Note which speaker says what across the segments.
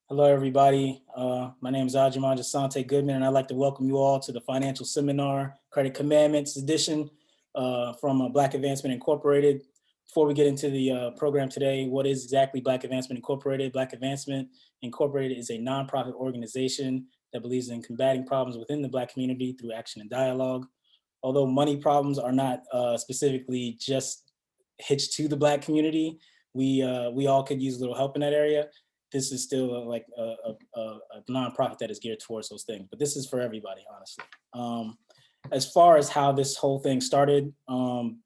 Speaker 1: Hello, everybody. My name is Ajaman Jasante Goodman, and I'd like to welcome you all to the Financial Seminar Credit Commandments edition from Black Advancement Incorporated. Before we get into the program today, what is exactly Black Advancement Incorporated? Black Advancement Incorporated is a nonprofit organization that believes in combating problems within the Black community through action and dialogue. Although money problems are not specifically just hitched to the Black community, we all could use a little help in that area. This is still like a nonprofit that is geared towards those things, but this is for everybody, honestly. As far as how this whole thing started, one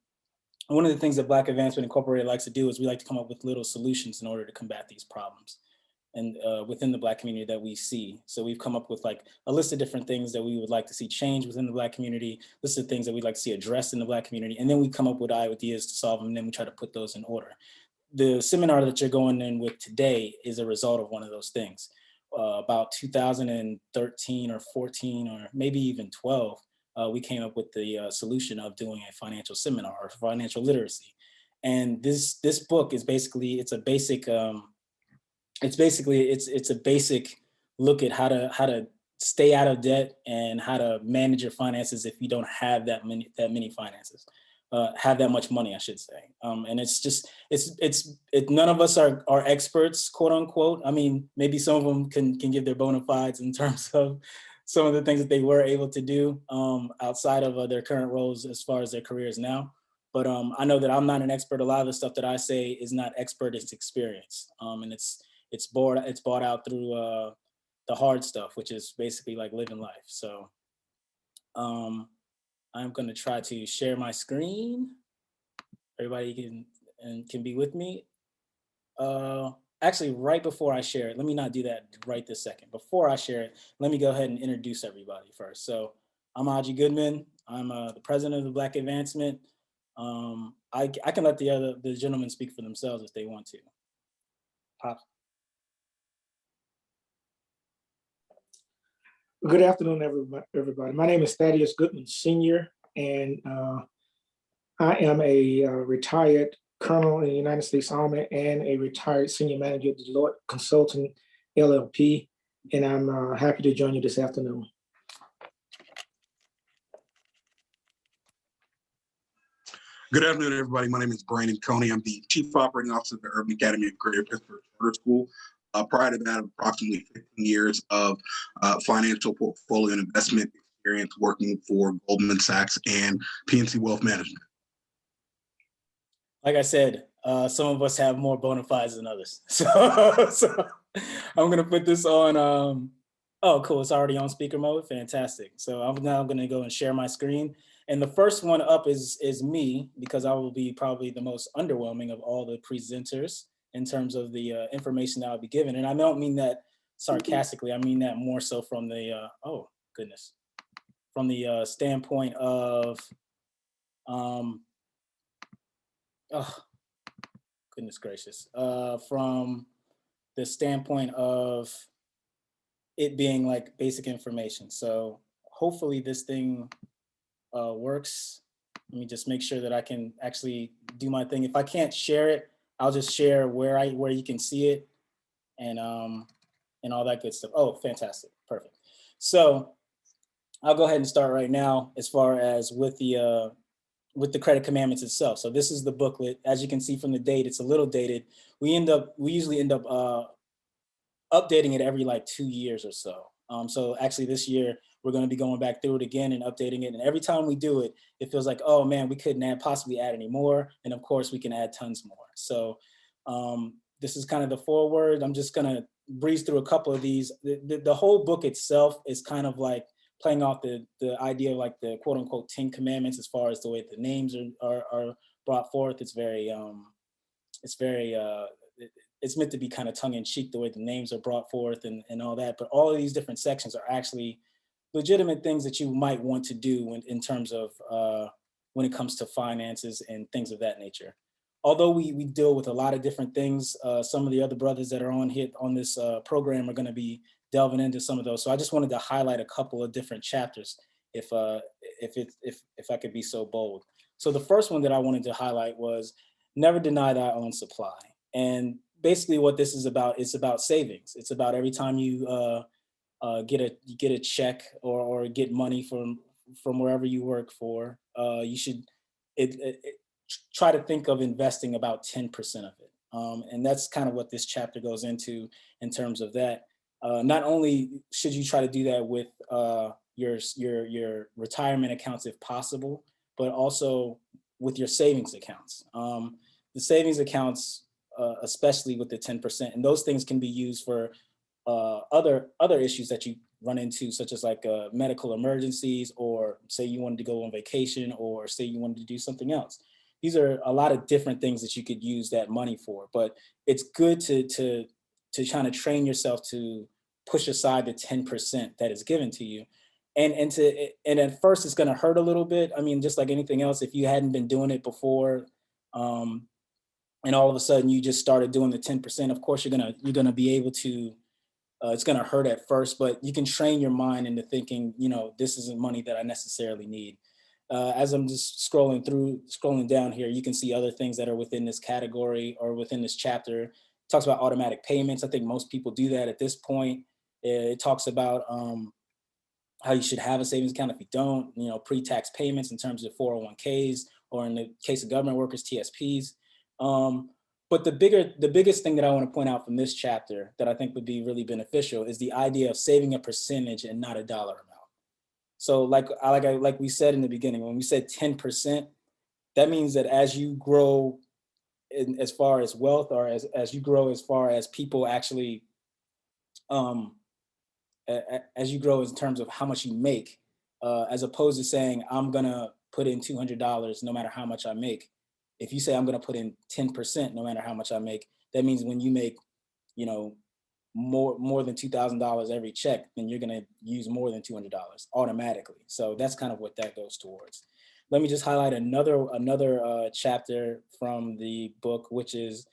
Speaker 1: of the things that Black Advancement Incorporated likes to do is we like to come up with little solutions in order to combat these problems and within the Black community that we see. So we've come up with like a list of different things that we would like to see change within the Black community, list of things that we'd like to see addressed in the Black community, and then we come up with ideas to solve them, and then we try to put those in order. The seminar that you're going in with today is a result of one of those things. About 2013 or 14 or maybe even 12, we came up with the solution of doing a financial seminar or financial literacy. And this book is basically, it's a basic look at how to stay out of debt and how to manage your finances if you don't have that many finances. Have that much money, I should say. And it's just, none of us are experts, quote unquote. I mean, maybe some of them can give their bona fides in terms of some of the things that they were able to do outside of their current roles as far as their careers now. But I know that I'm not an expert. A lot of the stuff that I say is not expert, it's experience. And it's bought out through the hard stuff, which is basically like living life. So I'm going to try to share my screen. Everybody can be with me. Actually, right before I share it, let me not do that right this second. Before I share it, let me go ahead and introduce everybody first. So I'm Aji Goodman. I'm the president of the Black Advancement. I can let the gentlemen speak for themselves if they want to. Pop.
Speaker 2: Good afternoon, everybody. My name is Thaddeus Goodman Sr., and I am a retired colonel in the United States Army and a retired senior manager at Deloitte Consulting LLP, and I'm happy to join you this afternoon.
Speaker 3: Good afternoon, everybody. My name is Brandon Coney. I'm the Chief Operating Officer of the Urban Academy of Greater Pittsburgh Charter School. Prior to that, approximately 15 years of financial portfolio and investment experience working for Goldman Sachs and PNC Wealth Management.
Speaker 1: Like I said, some of us have more bona fides than others. So I'm gonna put this on, oh, cool, it's already on speaker mode, fantastic. So I'm now gonna go and share my screen. And the first one up is me, because I will be probably the most underwhelming of all the presenters in terms of the information that I'll be given. And I don't mean that sarcastically, I mean that more so from the, oh goodness, from the standpoint of, oh, goodness gracious, from the standpoint of it being like basic information. So hopefully this thing works. Let me just make sure that I can actually do my thing. If I can't share it, I'll just share where you can see it and all that good stuff. Oh, fantastic, perfect. So I'll go ahead and start right now as far as with the Credit Commandments itself. So this is the booklet. As you can see from the date, it's a little dated. We usually end up updating it every like 2 years or so. So actually this year, we're going to be going back through it again and updating it. And every time we do it, it feels like, oh man, we couldn't possibly add any more. And of course we can add tons more. So this is kind of the foreword. I'm just going to breeze through a couple of these. The whole book itself is kind of like playing off the idea of like the quote unquote 10 commandments as far as the way the names are brought forth. It's meant to be kind of tongue in cheek the way the names are brought forth and all that. But all of these different sections are actually legitimate things that you might want to do in terms of when it comes to finances and things of that nature. Although we deal with a lot of different things, some of the other brothers that are on this program are going to be delving into some of those. So I just wanted to highlight a couple of different chapters, if I could be so bold. So the first one that I wanted to highlight was never deny thy own supply. And basically what this is about, it's about savings. It's about every time you get a check or get money from wherever you work for, you should try to think of investing about 10% of it. And that's kind of what this chapter goes into in terms of that. Not only should you try to do that with your retirement accounts if possible, but also with your savings accounts. The savings accounts, especially with the 10%, and those things can be used for other issues that you run into, such as like medical emergencies, or say you wanted to go on vacation, or say you wanted to do something else. These are a lot of different things that you could use that money for, but it's good to kind of train yourself to push aside the 10% that is given to you. And at first it's going to hurt a little bit. I mean, just like anything else, if you hadn't been doing it before, um, and all of a sudden you just started doing the 10%, of course you're gonna be able to, it's going to hurt at first, but you can train your mind into thinking, this isn't money that I necessarily need. As I'm just scrolling down here, you can see other things that are within this category or within this chapter. It talks about automatic payments. I think most people do that at this point. It talks about how you should have a savings account if you don't, pre-tax payments in terms of 401ks, or in the case of government workers, TSPs. Um, but the biggest thing that I want to point out from this chapter that I think would be really beneficial is the idea of saving a percentage and not a dollar amount. So like we said in the beginning, when we said 10%, that means that as you grow as far as wealth, or as you grow as far as people actually, um, as you grow in terms of how much you make, as opposed to saying, I'm gonna put in $200 no matter how much I make. If you say I'm gonna put in 10% no matter how much I make, that means when you make, you know, more than $2,000 every check, then you're gonna use more than $200 automatically. So that's kind of what that goes towards. Let me just highlight another chapter from the book, which is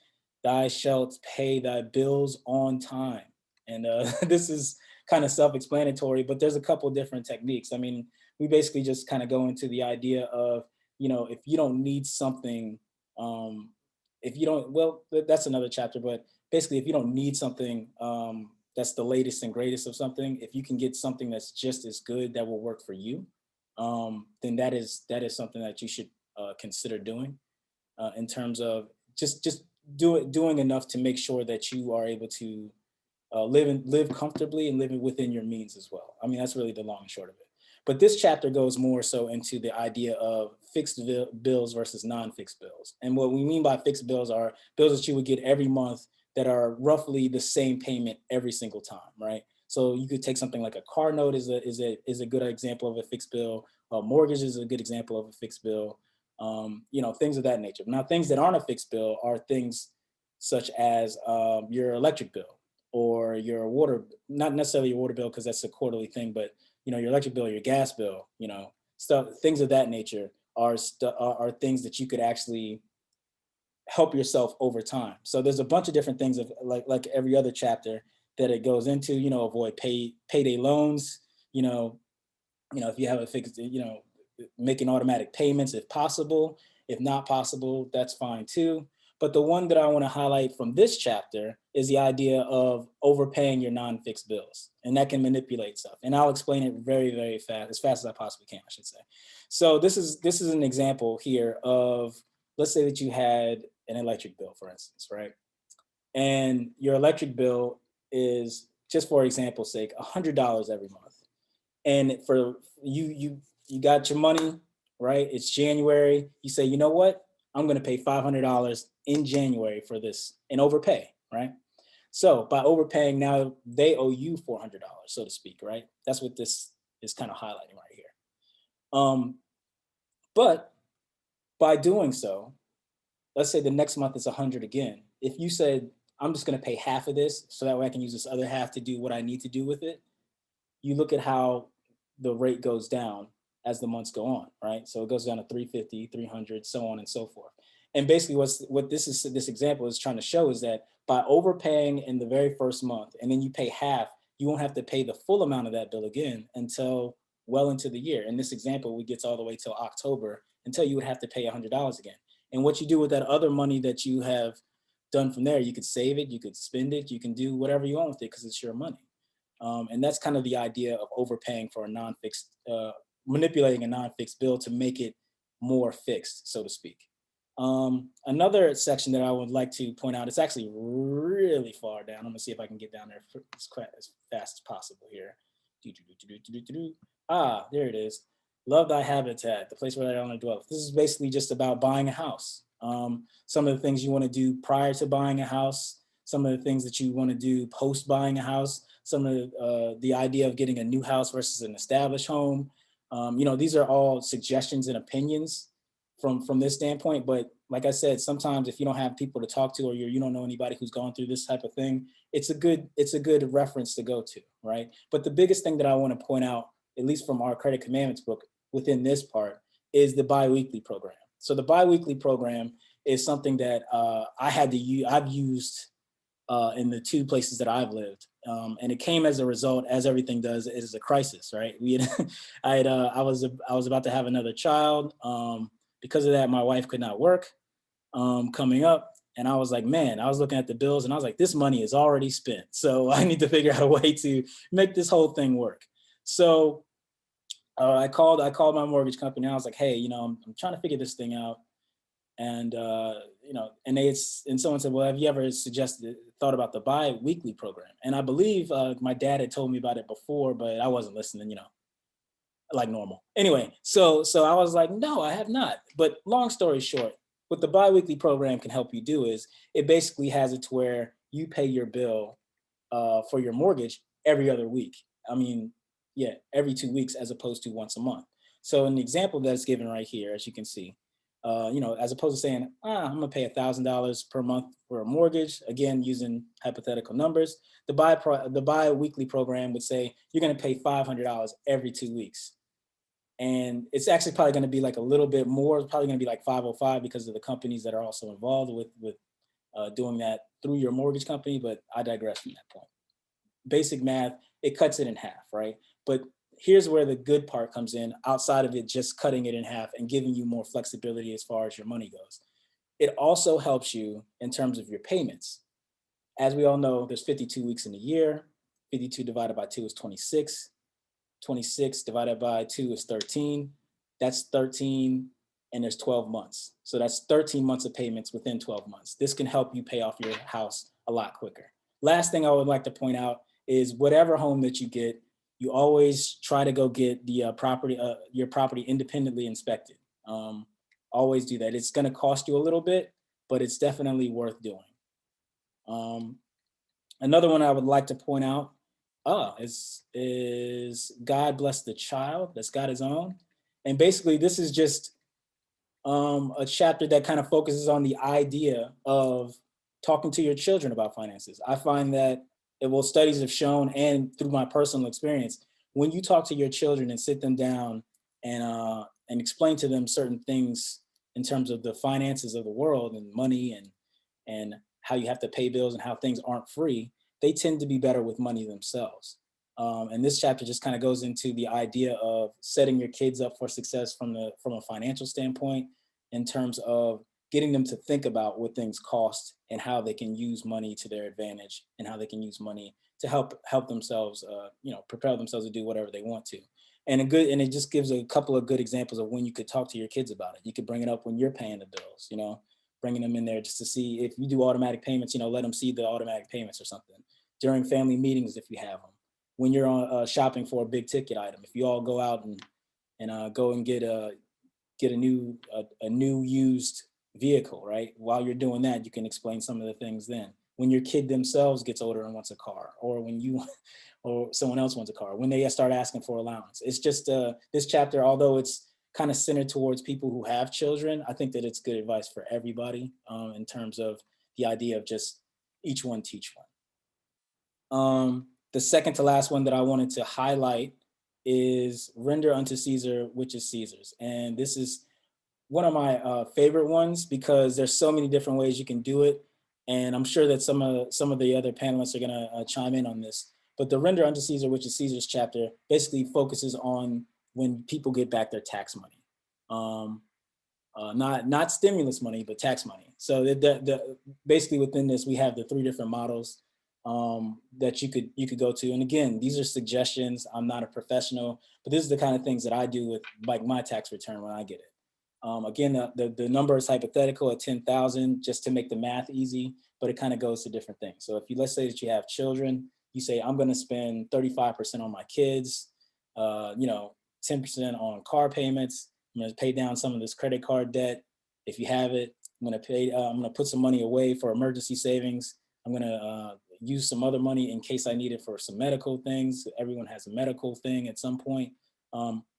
Speaker 1: "Thou shalt pay thy bills on time." And this is kind of self-explanatory, but there's a couple different techniques. I mean, we basically just kind of go into the idea of, if you don't need something, um, if you don't, well, that's another chapter, but basically, if you don't need something, that's the latest and greatest of something, if you can get something that's just as good that will work for you, then that is something that you should consider doing, in terms of just doing enough to make sure that you are able to live comfortably and living within your means as well. I mean, that's really the long and short of it. But this chapter goes more so into the idea of fixed bills versus non-fixed bills. And what we mean by fixed bills are bills that you would get every month that are roughly the same payment every single time, right? So you could take something like a car note is a good example of a fixed bill. A mortgage is a good example of a fixed bill. Things of that nature. Now, things that aren't a fixed bill are things such as your electric bill, or your water, not necessarily your water bill because that's a quarterly thing, but your electric bill, your gas bill, stuff, things of that nature are things that you could actually help yourself over time. So there's a bunch of different things of like every other chapter that it goes into, avoid payday loans, if you have a fixed, making automatic payments if possible. If not possible, that's fine too. But the one that I want to highlight from this chapter is the idea of overpaying your non-fixed bills, and that can manipulate stuff. And I'll explain it very, very fast, as fast as I possibly can, I should say. So this is an example here of, let's say that you had an electric bill, for instance, right? And your electric bill is, just for example's sake, $100 every month. And for you got your money, right? It's January. You say, you know what? I'm going to pay $500 in January for this, and overpay, right? So by overpaying, now they owe you $400, so to speak, right? That's what this is kind of highlighting right here. But by doing so, let's say the next month is 100 again. If you said, I'm just going to pay half of this so that way I can use this other half to do what I need to do with it, you look at how the rate goes down as the months go on, right? So it goes down to 350, 300, so on and so forth. And basically what this example is trying to show is that by overpaying in the very first month, and then you pay half, you won't have to pay the full amount of that bill again until well into the year. In this example, we get all the way till October, until you would have to pay $100 again. And what you do with that other money that you have done from there, you could save it, you could spend it, you can do whatever you want with it because it's your money. And that's kind of the idea of overpaying for a non-fixed, manipulating a non-fixed bill to make it more fixed, so to speak. Another section that I would like to point out, it's actually really far down. I'm gonna see if I can get down there as fast as possible here. Ah, there it is. Love thy habitat, the place where I only dwell. This is basically just about buying a house. Some of the things you want to do prior to buying a house, some of the things that you want to do post buying a house, some of the idea of getting a new house versus an established home. These are all suggestions and opinions from this standpoint. But like I said, sometimes if you don't have people to talk to, or you don't know anybody who's gone through this type of thing, it's a good reference to go to, right? But the biggest thing that I want to point out, at least from our Credit Commandments book within this part, is the biweekly program. So the biweekly program is something that I've used in the two places that I've lived. And it came as a result, as everything does, it is a crisis, right? I was about to have another child. Because of that, my wife could not work coming up. And I was like, man, I was looking at the bills and I was like, this money is already spent. So I need to figure out a way to make this whole thing work. So I called my mortgage company. I was like, hey, I'm trying to figure this thing out. And and someone said, well, have you ever thought about the bi-weekly program? And I believe my dad had told me about it before, but I wasn't listening, like normal. Anyway, so I was like, no, I have not. But long story short, what the bi-weekly program can help you do is it basically has it to where you pay your bill for your mortgage every other week. I mean, yeah, every 2 weeks as opposed to once a month. So an example that's given right here, as you can see, as opposed to saying, I'm gonna pay $1,000 per month for a mortgage, again, using hypothetical numbers, the bi-weekly program would say you're gonna pay $500 every 2 weeks. And it's actually probably gonna be like a little bit more, it's probably gonna be like 505 because of the companies that are also involved with doing that through your mortgage company, but I digress from that point. Basic math, it cuts it in half, right? But here's where the good part comes in, outside of it just cutting it in half and giving you more flexibility as far as your money goes. It also helps you in terms of your payments. As we all know, there's 52 weeks in a year. 52 divided by 2 is 26. 26 divided by 2 is 13. That's 13, and there's 12 months. So that's 13 months of payments within 12 months. This can help you pay off your house a lot quicker. Last thing I would like to point out is whatever home that you get, you always try to go get the your property independently inspected. Always do that. It's going to cost you a little bit, but it's definitely worth doing. Another one I would like to point out is God Bless the Child. That's got his own. And basically, this is just a chapter that kind of focuses on the idea of talking to your children about finances. I find that studies have shown, and through my personal experience, when you talk to your children and sit them down and explain to them certain things in terms of the finances of the world and money and how you have to pay bills and how things aren't free, they tend to be better with money themselves. And this chapter just kind of goes into the idea of setting your kids up for success from a financial standpoint, in terms of getting them to think about what things cost and how they can use money to their advantage, and how they can use money to help themselves, propel themselves to do whatever they want to. And it just gives a couple of good examples of when you could talk to your kids about it. You could bring it up when you're paying the bills, bringing them in there just to see if you do automatic payments, let them see the automatic payments or something. During family meetings, if you have them, when you're on shopping for a big ticket item, if you all go out and go and get a new used vehicle, right? While you're doing that, you can explain some of the things then. When your kid themselves gets older and wants a car, or when you or someone else wants a car, when they start asking for allowance. It's just this chapter, although it's kind of centered towards people who have children, I think that it's good advice for everybody in terms of the idea of just each one teach one. The second to last one that I wanted to highlight is render unto Caesar, which is Caesar's. And this is one of my favorite ones because there's so many different ways you can do it. And I'm sure that some of the other panelists are gonna chime in on this. But the render unto Caesar, which is Caesar's chapter, basically focuses on when people get back their tax money. not stimulus money, but tax money. So basically within this, we have the 3 different models that you could go to. And again, these are suggestions. I'm not a professional, but this is the kind of things that I do with like my tax return when I get it. Again, the number is hypothetical at 10,000 just to make the math easy, but it kind of goes to different things. So if you, let's say that you have children, you say, I'm going to spend 35% on my kids, 10% on car payments. I'm going to pay down some of this credit card debt. If you have it, I'm going to put some money away for emergency savings. I'm going to use some other money in case I need it for some medical things. Everyone has a medical thing at some point.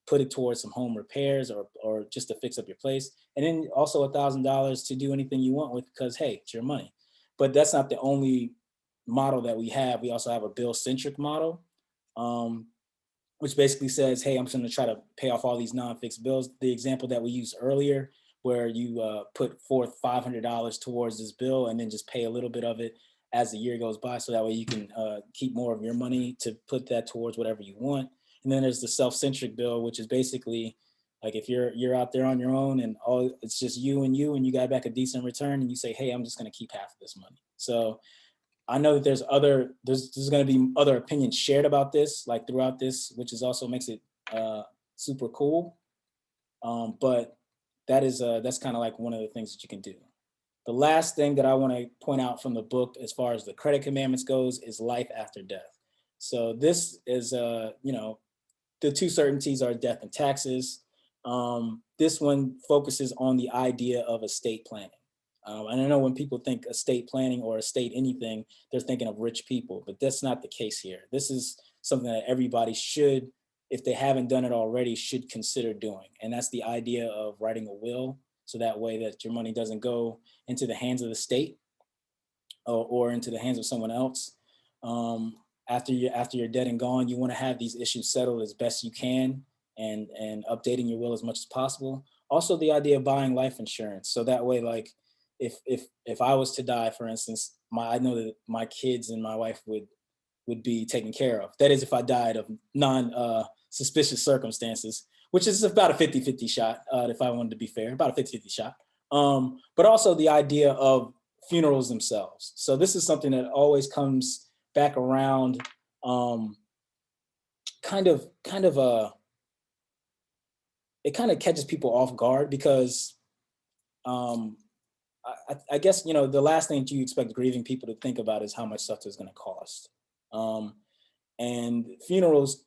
Speaker 1: Put it towards some home repairs or just to fix up your place. And then also $1,000 to do anything you want with, because hey, it's your money. But that's not the only model that we have. We also have a bill-centric model, which basically says, hey, I'm just gonna try to pay off all these non-fixed bills. The example that we used earlier, where you put forth $500 towards this bill and then just pay a little bit of it as the year goes by. So that way you can keep more of your money to put that towards whatever you want. And then there's the self-centric bill, which is basically like if you're out there on your own and all it's just you and you got back a decent return and you say, hey, I'm just going to keep half of this money. So I know that there's going to be other opinions shared about this, like throughout this, which is also makes it super cool. But that's kind of like one of the things that you can do. The last thing that I want to point out from the book, as far as the credit commandments goes, is life after death. So this is, the 2 certainties are death and taxes. This one focuses on the idea of estate planning. And I know when people think estate planning or estate anything, they're thinking of rich people, but that's not the case here. This is something that everybody should, if they haven't done it already, should consider doing. And that's the idea of writing a will. So that way that your money doesn't go into the hands of the state or into the hands of someone else. After you're dead and gone, you want to have these issues settled as best you can and updating your will as much as possible. Also the idea of buying life insurance. So that way, like if I was to die, for instance, I know that my kids and my wife would be taken care of. That is if I died of suspicious circumstances, which is about a 50-50 shot, if I wanted to be fair, about a 50-50 shot. But also the idea of funerals themselves. So this is something that always comes back around, it kind of catches people off guard because I guess, the last thing you expect grieving people to think about is how much stuff is going to cost. And funerals,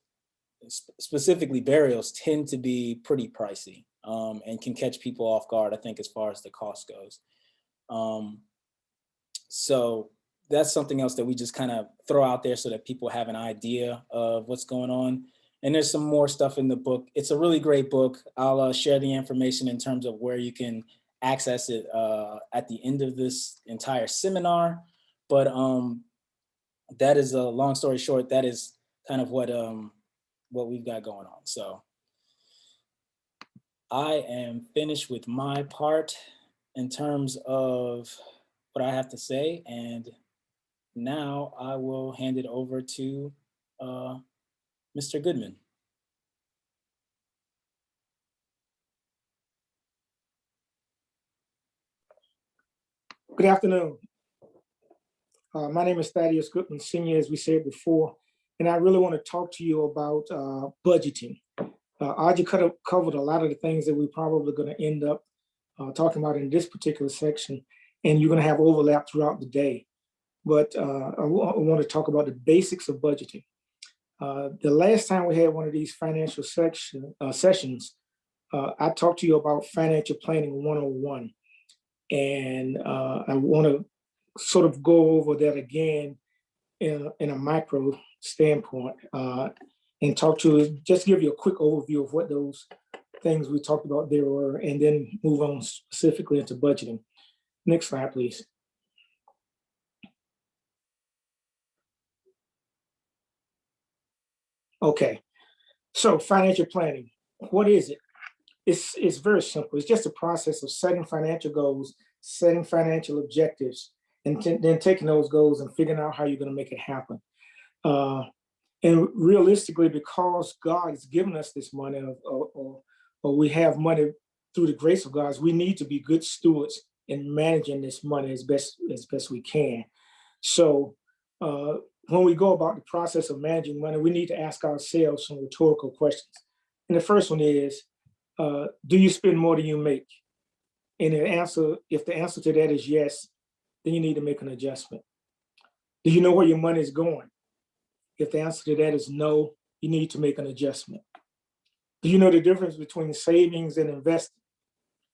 Speaker 1: specifically burials, tend to be pretty pricey and can catch people off guard, I think, as far as the cost goes. So that's something else that we just kind of throw out there so that people have an idea of what's going on. And there's some more stuff in the book. It's a really great book. I'll share the information in terms of where you can access it at the end of this entire seminar. But that is a long story short. That is kind of what we've got going on. So I am finished with my part in terms of what I have to say. And now I will hand it over to Mr. Goodman.
Speaker 2: Good afternoon. My name is Thaddeus Goodman Sr., as we said before, and I really want to talk to you about budgeting. Audrey covered a lot of the things that we're probably going to end up talking about in this particular section, and you're going to have overlap throughout the day. But I want to talk about the basics of budgeting. The last time we had one of these financial sessions, I talked to you about financial planning 101. And I want to sort of go over that again in a micro standpoint and talk to you, just give you a quick overview of what those things we talked about there were, and then move on specifically into budgeting. Next slide, please. Okay, so financial planning, what is it? It's very simple. It's just a process of setting financial goals, setting financial objectives, and then taking those goals and figuring out how you're going to make it happen. And realistically, because God has given us this money, or we have money through the grace of God, we need to be good stewards in managing this money as best we can. So when we go about the process of managing money, we need to ask ourselves some rhetorical questions. And the first one is, do you spend more than you make? And if the answer to that is yes, then you need to make an adjustment. Do you know where your money is going? If the answer to that is no, you need to make an adjustment. Do you know the difference between savings and investing?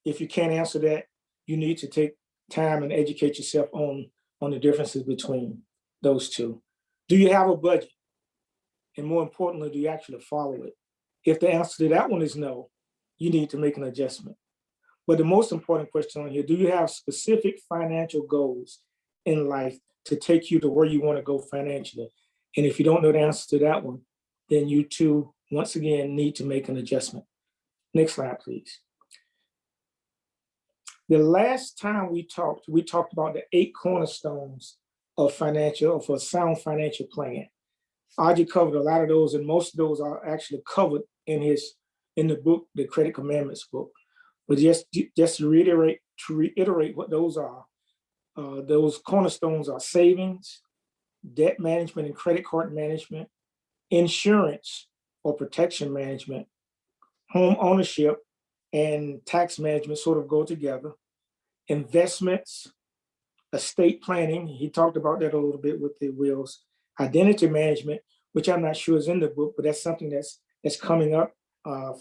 Speaker 2: If you can't answer that, you need to take time and educate yourself on the differences between those two. Do you have a budget? And more importantly, do you actually follow it? If the answer to that one is no, you need to make an adjustment. But the most important question on here, do you have specific financial goals in life to take you to where you want to go financially? And if you don't know the answer to that one, then you too, once again, need to make an adjustment. Next slide, please. The last time we talked about the 8 cornerstones of a sound financial plan. Audrey covered a lot of those, and most of those are actually covered in the book, the Credit Commandments book. But just to reiterate what those are, those cornerstones are savings, debt management and credit card management, insurance or protection management, home ownership and tax management sort of go together, investments, estate planning, he talked about that a little bit with the wills, identity management, which I'm not sure is in the book, but that's something that's coming up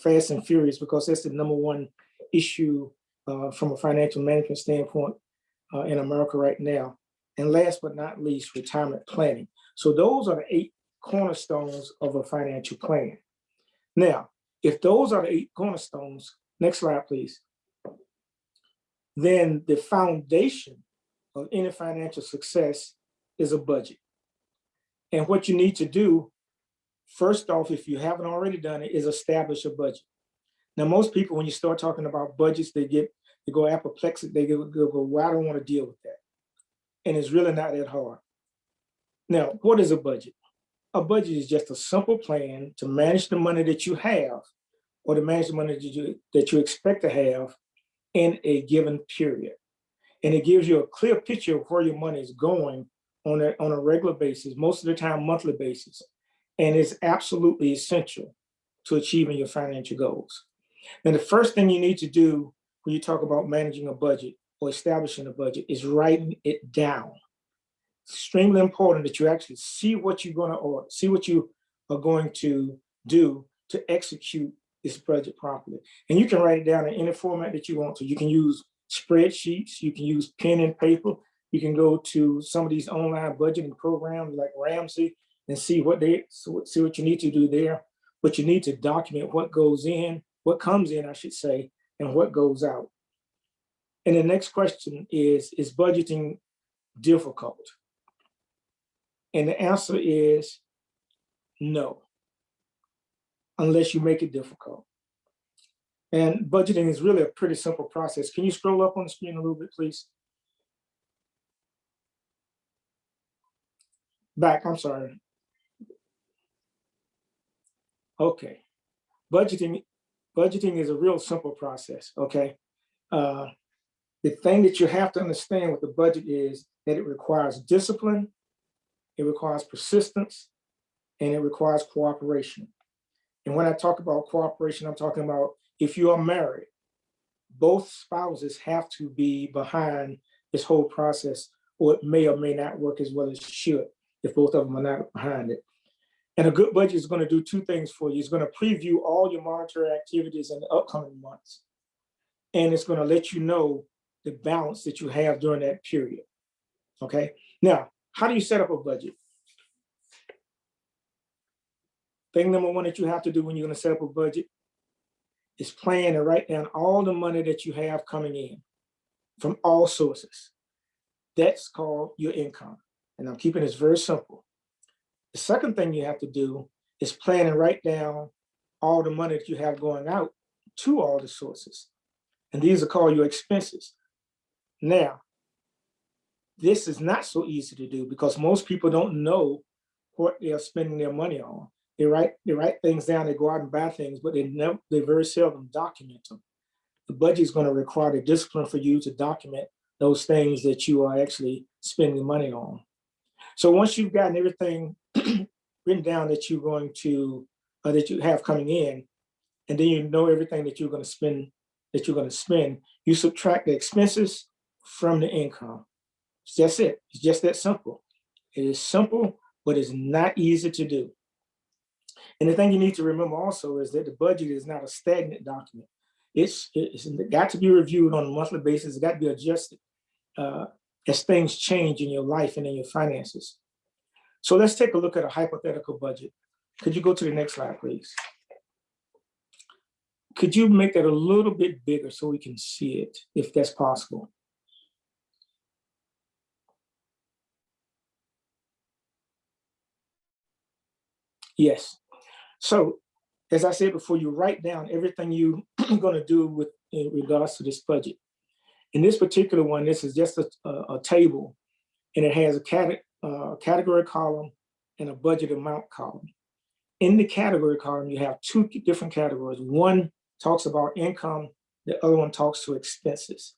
Speaker 2: fast and furious, because that's the #1 issue from a financial management standpoint in America right now. And last but not least, retirement planning. So those are the 8 cornerstones of a financial plan. Now, if those are the 8 cornerstones, next slide, please, then the foundation of any financial success is a budget. And what you need to do, first off, if you haven't already done it, is establish a budget. Now, most people, when you start talking about budgets, they go apoplectic. They go, well, I don't want to deal with that. And it's really not that hard. Now, what is a budget? A budget is just a simple plan to manage the money that you have, or to manage the money that you expect to have in a given period. And it gives you a clear picture of where your money is going on a regular basis, most of the time monthly basis. And it's absolutely essential to achieving your financial goals. Now, the first thing you need to do when you talk about managing a budget or establishing a budget is writing it down. It's extremely important that you actually see what you're going to order, see what you are going to do to execute this budget properly. And you can write it down in any format that you want to. You can use spreadsheets, you can use pen and paper, you can go to some of these online budgeting programs like Ramsey and see what you need to do there. But you need to document what goes in, what comes in, I should say, and what goes out. And the next question is budgeting difficult? And the answer is no, unless you make it difficult. And budgeting is really a pretty simple process. Can you scroll up on the screen a little bit, please? Back, I'm sorry. Okay. Budgeting is a real simple process, okay? The thing that you have to understand with the budget is that it requires discipline, it requires persistence, and it requires cooperation. And when I talk about cooperation, I'm talking about if you are married, both spouses have to be behind this whole process, or it may or may not work as well as it should if both of them are not behind it. And a good budget is going to do 2 things for you. It's going to preview all your monetary activities in the upcoming months. And it's going to let you know the balance that you have during that period. Okay. Now, how do you set up a budget? Thing #1 that you have to do when you're going to set up a budget is plan and write down all the money that you have coming in from all sources. That's called your income. And I'm keeping this very simple. The second thing you have to do is plan and write down all the money that you have going out to all the sources. And these are called your expenses. Now, this is not so easy to do because most people don't know what they are spending their money on. They write things down, they go out and buy things, but they very seldom document them. the budget is going to require the discipline for you to document those things that you are actually spending money on. So once you've gotten everything written down that you're going to, that you have coming in, and then you know everything that you're going to spend, you subtract the expenses from the income. It's just it. It's just that simple. It is simple, but it's not easy to do. And the thing you need to remember also is that the budget is not a stagnant document. It's got to be reviewed on a monthly basis. It's got to be adjusted as things change in your life and in your finances. So let's take a look at a hypothetical budget. Could you go to the next slide, please? Could you make that a little bit bigger so we can see it, if that's possible? Yes. So as I said before, you write down everything you're going to do in regards to this budget. In this particular one, this is just a table, and it has a category column and a budget amount column. In the category column, you have two different categories. One talks about income, the other one talks to expenses.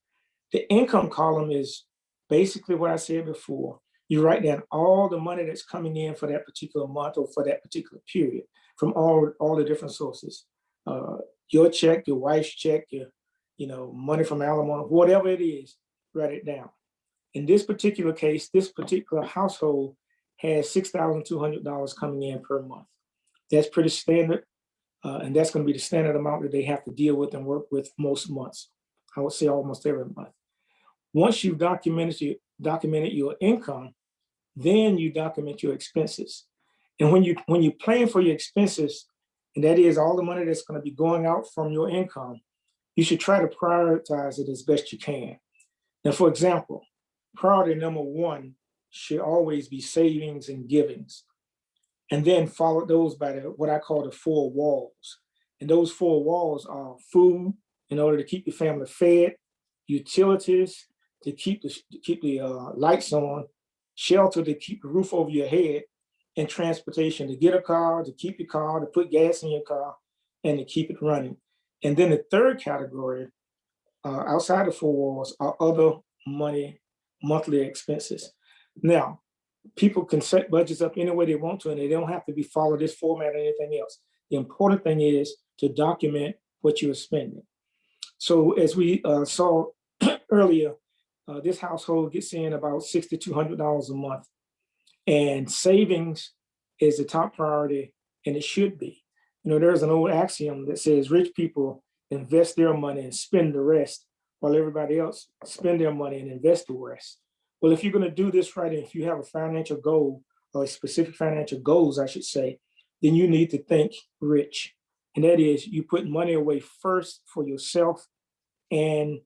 Speaker 2: The income column is basically what I said before. You write down all the money that's coming in for that particular month or for that particular period from all the different sources. Your check, your wife's check, your money from alimony, whatever it is, write it down. In this particular case, this particular household has $6,200 coming in per month. That's pretty standard, and that's going to be the standard amount that they have to deal with and work with most months. I would say almost every month. Once you've documented your income, then you document your expenses. And when you plan for your expenses, and that is all the money that's going to be going out from your income, you should try to prioritize it as best you can. Now, for example, priority number one should always be savings and givings. And then follow those by what I call the four walls. And those four walls are food, in order to keep your family fed, utilities, to keep the lights on, shelter to keep the roof over your head, and transportation to get a car, to keep your car, to put gas in your car, and to keep it running. And then the third category, outside the four walls, are other monthly expenses. Now, people can set budgets up any way they want to, and they don't have to follow this format or anything else. The important thing is to document what you are spending. So as we saw earlier, this household gets in about $6,200 a month, and savings is the top priority, and it should be. There's an old axiom that says rich people invest their money and spend the rest, while everybody else spend their money and invest the rest. Well, if you're going to do this right, and if you have a financial goal or specific financial goals, I should say, then you need to think rich. And that is, you put money away first for yourself and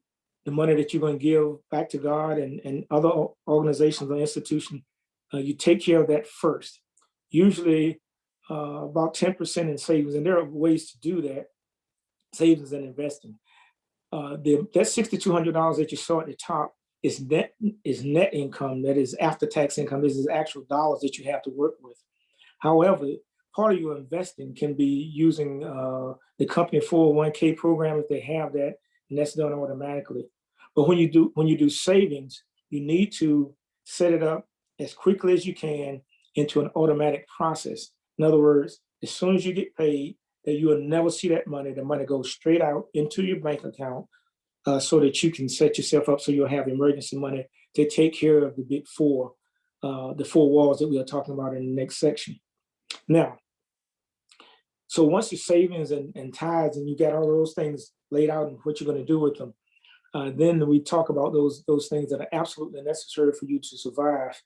Speaker 2: the money that you're going to give back to God and other organizations or institutions. You take care of that first. Usually about 10% in savings, and there are ways to do that, savings and investing. That $6,200 that you saw at the top is net income, that is after-tax income. This is actual dollars that you have to work with. However, part of your investing can be using the company 401k program if they have that, and that's done automatically. But when you do savings, you need to set it up as quickly as you can into an automatic process. In other words, as soon as you get paid, that you will never see that money. The money goes straight out into your bank account so that you can set yourself up so you'll have emergency money to take care of the big four, the four walls that we are talking about in the next section. Now, so once your savings and tithes and you got all those things laid out and what you're going to do with them, then we talk about those things that are absolutely necessary for you to survive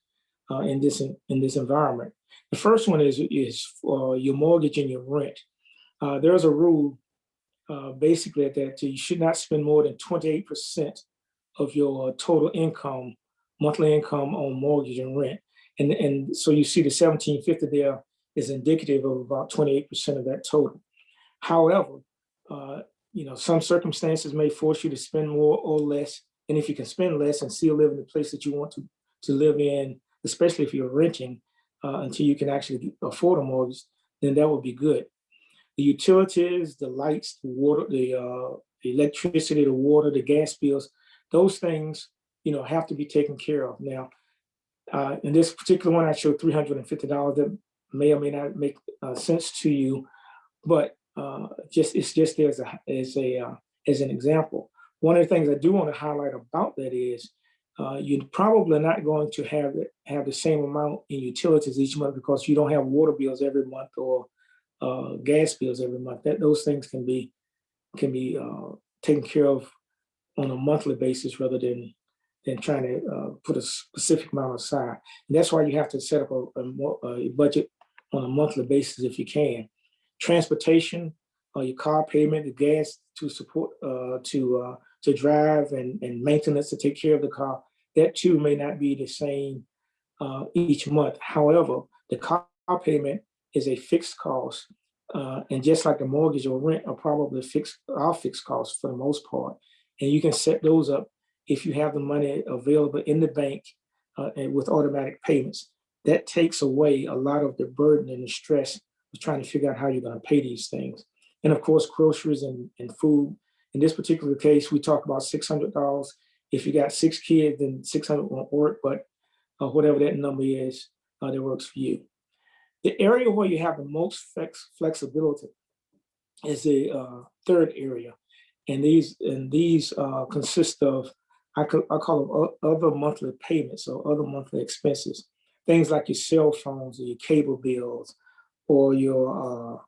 Speaker 2: in this environment. The first one is your mortgage and your rent. There's a rule basically that you should not spend more than 28% of your total income, monthly income, on mortgage and rent. And so you see the $1,750 there is indicative of about 28% of that total. However, some circumstances may force you to spend more or less. And if you can spend less and still live in the place that you want to live in, especially if you're renting until you can actually afford a mortgage, then that would be good. The utilities, the lights, the water, the electricity, the water, the gas bills, those things, have to be taken care of. Now, in this particular one, I showed $350. That may or may not make sense to you, but it's just there as an example. One of the things I do want to highlight about that is you're probably not going to have the same amount in utilities each month because you don't have water bills every month or gas bills every month. Those things can be taken care of on a monthly basis rather than trying to put a specific amount aside. And that's why you have to set up a budget on a monthly basis if you can. Transportation, your car payment, the gas to support to drive and maintenance to take care of the car, that too may not be the same each month. However, the car payment is a fixed cost, and just like the mortgage or rent are probably fixed costs for the most part. And you can set those up if you have the money available in the bank and with automatic payments. That takes away a lot of the burden and the stress of trying to figure out how you're going to pay these things. And of course, groceries and food. In this particular case, we talk about $600. If you got 6 kids, then 600 won't work, but whatever that number is, that works for you. The area where you have the most flexibility is the third area. And these consist of, I call them other monthly payments or other monthly expenses. Things like your cell phones or your cable bills or your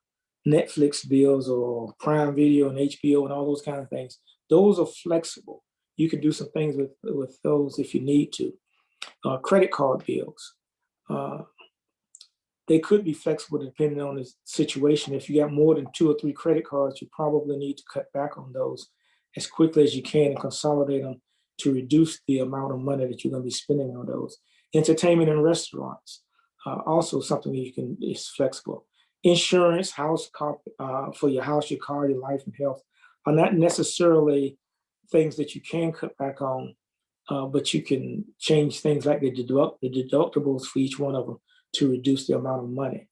Speaker 2: Netflix bills or Prime Video and HBO and all those kind of things. Those are flexible. You can do some things with those if you need to. Credit card bills. They could be flexible depending on the situation. If you got more than 2 or 3 credit cards, you probably need to cut back on those as quickly as you can and consolidate them to reduce the amount of money that you're going to be spending on those. Entertainment and restaurants, also something that is flexible. Insurance, house, car, for your house, your car, your life and health are not necessarily things that you can cut back on, but you can change things like the deductibles for each one of them to reduce the amount of money.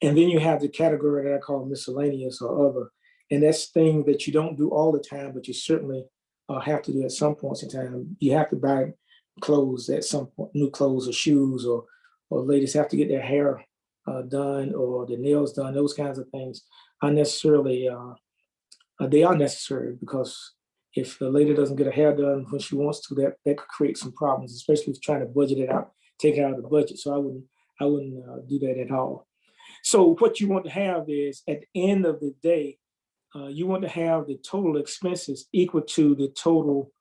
Speaker 2: And then you have the category that I call miscellaneous or other. And that's things that you don't do all the time, but you certainly have to do at some points in time. You have to buy clothes at some point, new clothes or shoes, or ladies have to get their hair done or their nails done. Those kinds of things are necessarily, they are necessary because if the lady doesn't get her hair done when she wants to, that could create some problems, especially if trying to budget it out, take it out of the budget. So I wouldn't do that at all. So what you want to have is at the end of the day, you want to have the total expenses equal to the total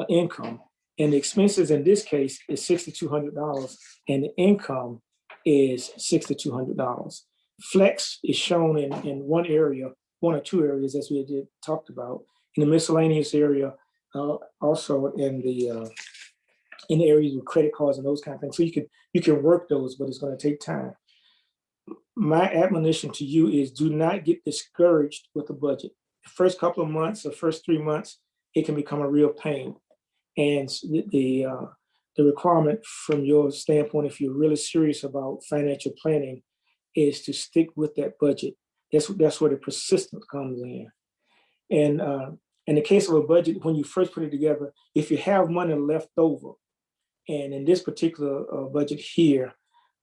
Speaker 2: income. And the expenses in this case is $6,200 and the income is $6,200. Flex is shown in one area, one or two areas as we talked about. In the miscellaneous area, also in the areas with credit cards and those kind of things. So you can work those, but it's going to take time. My admonition to you is do not get discouraged with the budget. The first couple of months, the first 3 months, it can become a real pain. And the requirement from your standpoint, if you're really serious about financial planning, is to stick with that budget. That's where the persistence comes in. And in the case of a budget, when you first put it together, if you have money left over, and in this particular budget here,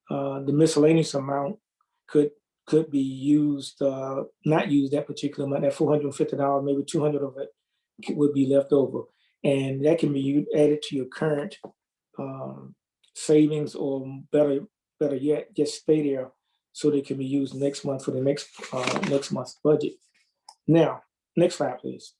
Speaker 2: the miscellaneous amount could be used, not used that particular amount, that $450, maybe 200 of it would be left over. And that can be added to your current savings, or better yet, just stay there so they can be used next month for the next month's budget. Now, next slide, please.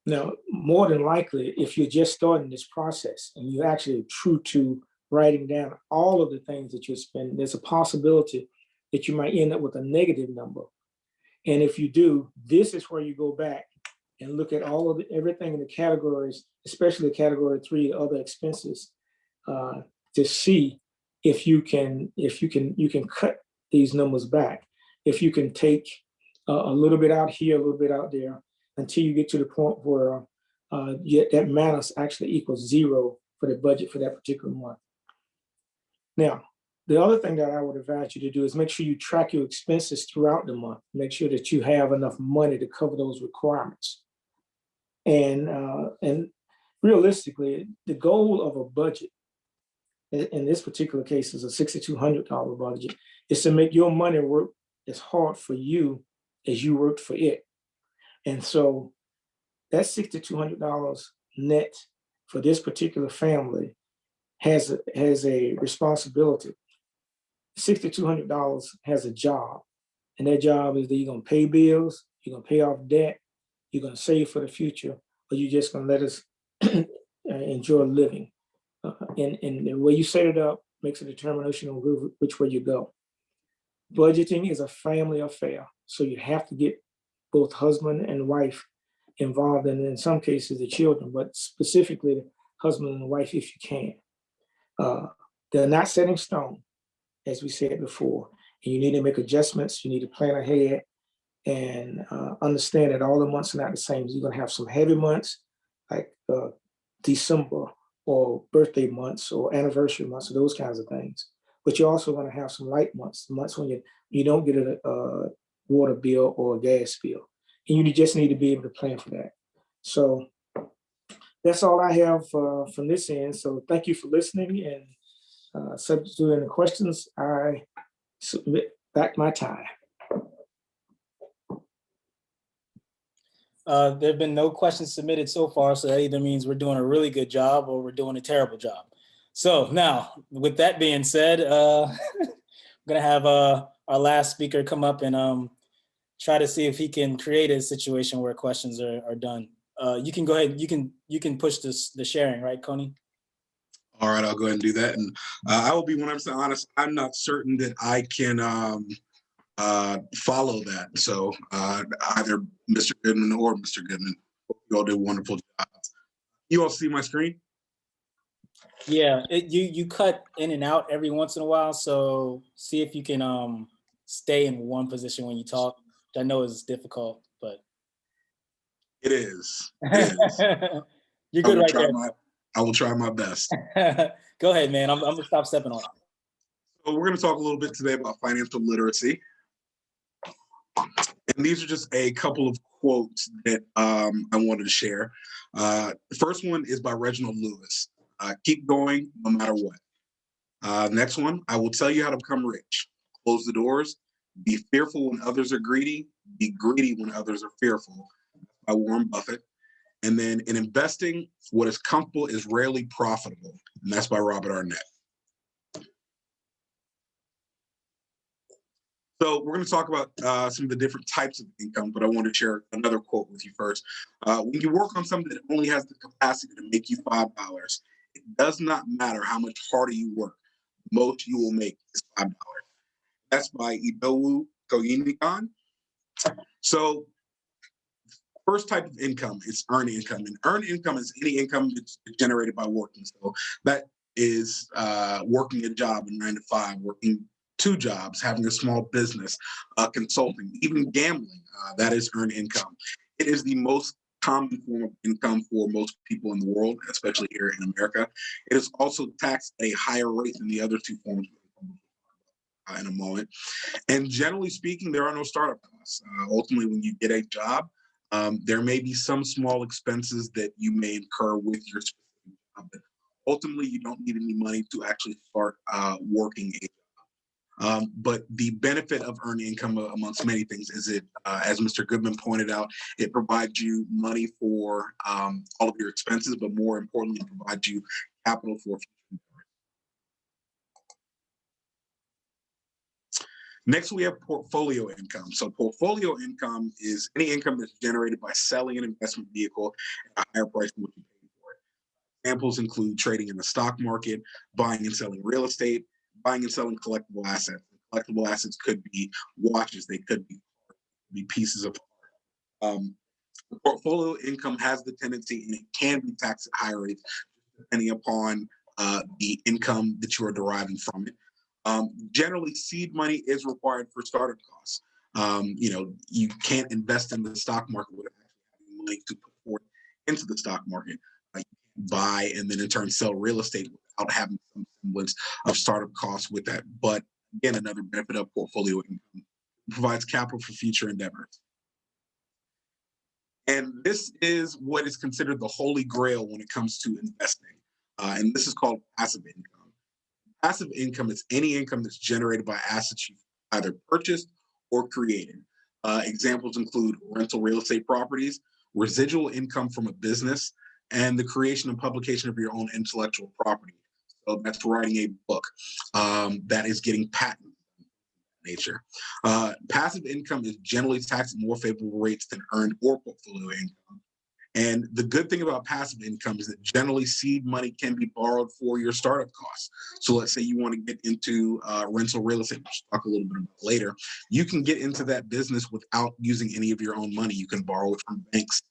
Speaker 2: Now, more than likely, if you're just starting this process and you're actually true to writing down all of the things that you're spending, there's a possibility that you might end up with a negative number. And if you do, this is where you go back and look at all of everything in the categories, especially category 3, other expenses, to see if you can cut these numbers back. If you can take a little bit out here, a little bit out there, until you get to the point where that balance actually equals 0 for the budget for that particular month. Now, The other thing that I would advise you to do is make sure you track your expenses throughout the month. Make sure that you have enough money to cover those requirements. And realistically, the goal of a budget in this particular case is a $6,200 budget, is to make your money work as hard for you as you worked for it. And so that $6,200 net for this particular family has a responsibility. $6,200 has a job, and that job is that you're gonna pay bills, you're gonna pay off debt, you're gonna save for the future, or you're just gonna let us enjoy living. And the way you set it up makes a determination on which way you go. Budgeting is a family affair, so you have to get both husband and wife involved, and in some cases the children, but specifically the husband and wife if you can. They're not set in stone, as we said before, and you need to make adjustments. You need to plan ahead and understand that all the months are not the same. You're gonna have some heavy months like December or birthday months or anniversary months or those kinds of things. But you're also gonna have some light months, months when you don't get a water bill or a gas bill. And you just need to be able to plan for that. So that's all I have from this end. So thank you for listening, and subject to any questions, I submit back my time.
Speaker 1: There have been no questions submitted so far, so that either means we're doing a really good job or we're doing a terrible job. So now, with that being said, I'm gonna have our last speaker come up and try to see if he can create a situation where questions are done. You can go ahead. You can push the sharing, right, Coney?
Speaker 3: All right, I'll go ahead and do that. And I will be 100% honest. I'm not certain that I can follow that. So either Mr. Goodman or Mr. Goodman, you all did wonderful jobs. You all see my screen?
Speaker 1: Yeah, you cut in and out every once in a while. So see if you can stay in one position when you talk. Which I know is difficult, but
Speaker 3: It is. It is.
Speaker 1: You're good right there.
Speaker 3: I will try my best.
Speaker 1: Go ahead, man. I'm gonna stop stepping on it.
Speaker 3: So we're going to talk a little bit today about financial literacy. And these are just a couple of quotes that I wanted to share. The first one is by Reginald Lewis. Keep going no matter what. Next one, I will tell you how to become rich. Close the doors. Be fearful when others are greedy. Be greedy when others are fearful. By Warren Buffett. And then in investing, what is comfortable is rarely profitable. And that's by Robert Arnett. So we're going to talk about some of the different types of income, but I want to share another quote with you first. When you work on something that only has the capacity to make you $5, it does not matter how much harder you work. Most you will make is $5. That's by Idowu Koyinikan. So first type of income is earned income. And earned income is any income that's generated by working. So that is working a job in 9 to 5, working 2 jobs, having a small business, consulting, even gambling. That is earned income. It is the most common form of income for most people in the world, especially here in America. It is also taxed at a higher rate than the other 2 forms in a moment. And generally speaking, there are no startup costs. Ultimately, when you get a job, there may be some small expenses that you may incur with your specific job, but ultimately you don't need any money to actually start working a job. But the benefit of earned income, amongst many things, is it, as Mr. Goodman pointed out, it provides you money for all of your expenses, but more importantly, it provides you capital for future. Next, we have portfolio income. So portfolio income is any income that's generated by selling an investment vehicle at a higher price than what you paid for it. Examples include trading in the stock market, buying and selling real estate, buying and selling collectible assets. Collectible assets could be watches, they could be pieces of art. Portfolio income has the tendency, and it can be taxed at higher rates, depending upon the income that you are deriving from it. Generally, seed money is required for startup costs. You can't invest in the stock market without having money to put forth into the stock market. You buy and then in turn sell real estate without without having some semblance of startup costs with that. But again, another benefit of portfolio income provides capital for future endeavors. And this is what is considered the holy grail when it comes to investing. And this is called passive income. Passive income is any income that's generated by assets you've either purchased or created. Examples include rental real estate properties, residual income from a business, and the creation and publication of your own intellectual property. So that's writing a book that is getting patented nature. Passive income is generally taxed at more favorable rates than earned or portfolio income. And the good thing about passive income is that generally seed money can be borrowed for your startup costs. So let's say you want to get into rental real estate, which we'll talk a little bit about later. You can get into that business without using any of your own money. You can borrow it from banks.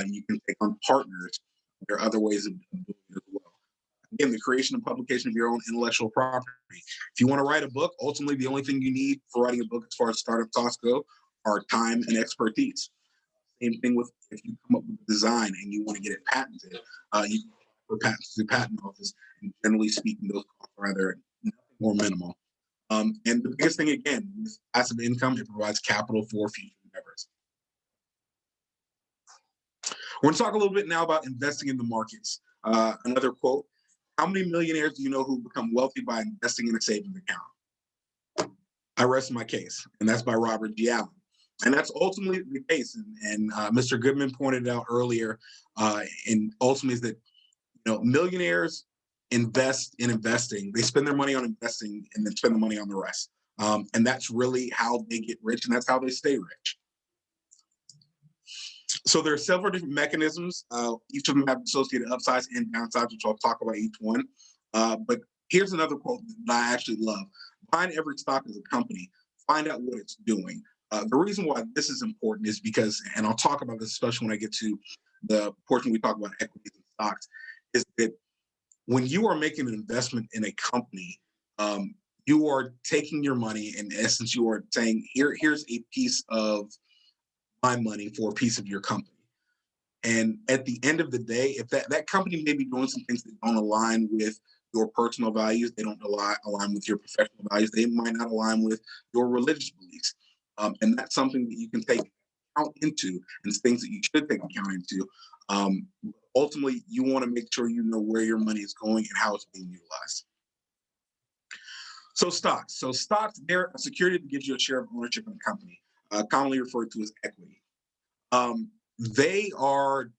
Speaker 3: You can take on partners. There are other ways of doing it as well. Again, the creation and publication of your own intellectual property. If you want to write a book, ultimately the only thing you need for writing a book as far as startup costs go are time and expertise. Same thing with if you come up with a design and you want to get it patented, you can apply for patents through the patent office. And generally speaking, those costs are either nothing or minimal. And the biggest thing, again, with passive income, it provides capital for future endeavors. We're going to talk a little bit now about investing in the markets. Another quote: how many millionaires do you know who become wealthy by investing in a savings account? I rest my case, and that's by Robert G. Allen. And that's ultimately the case. And Mr. Goodman pointed out earlier, and ultimately is that millionaires invest in investing. They spend their money on investing and then spend the money on the rest. And that's really how they get rich, and that's how they stay rich. So there are several different mechanisms. Each of them have associated upsides and downsides, which I'll talk about each one. But here's another quote that I actually love: find every stock as a company, find out what it's doing. The reason why this is important is because, and I'll talk about this especially when I get to the portion we talk about equities and stocks, is that when you are making an investment in a company, you are taking your money, in essence, you are saying, here's a piece of my money for a piece of your company. And at the end of the day, if that company may be doing some things that don't align with your personal values, they don't align with your professional values, they might not align with your religious beliefs. And that's something that you can take account into, and things that you should take account into. Ultimately, you want to make sure you know where your money is going and how it's being utilized. So stocks. They're a security that gives you a share of ownership in a company, commonly referred to as equity. They are,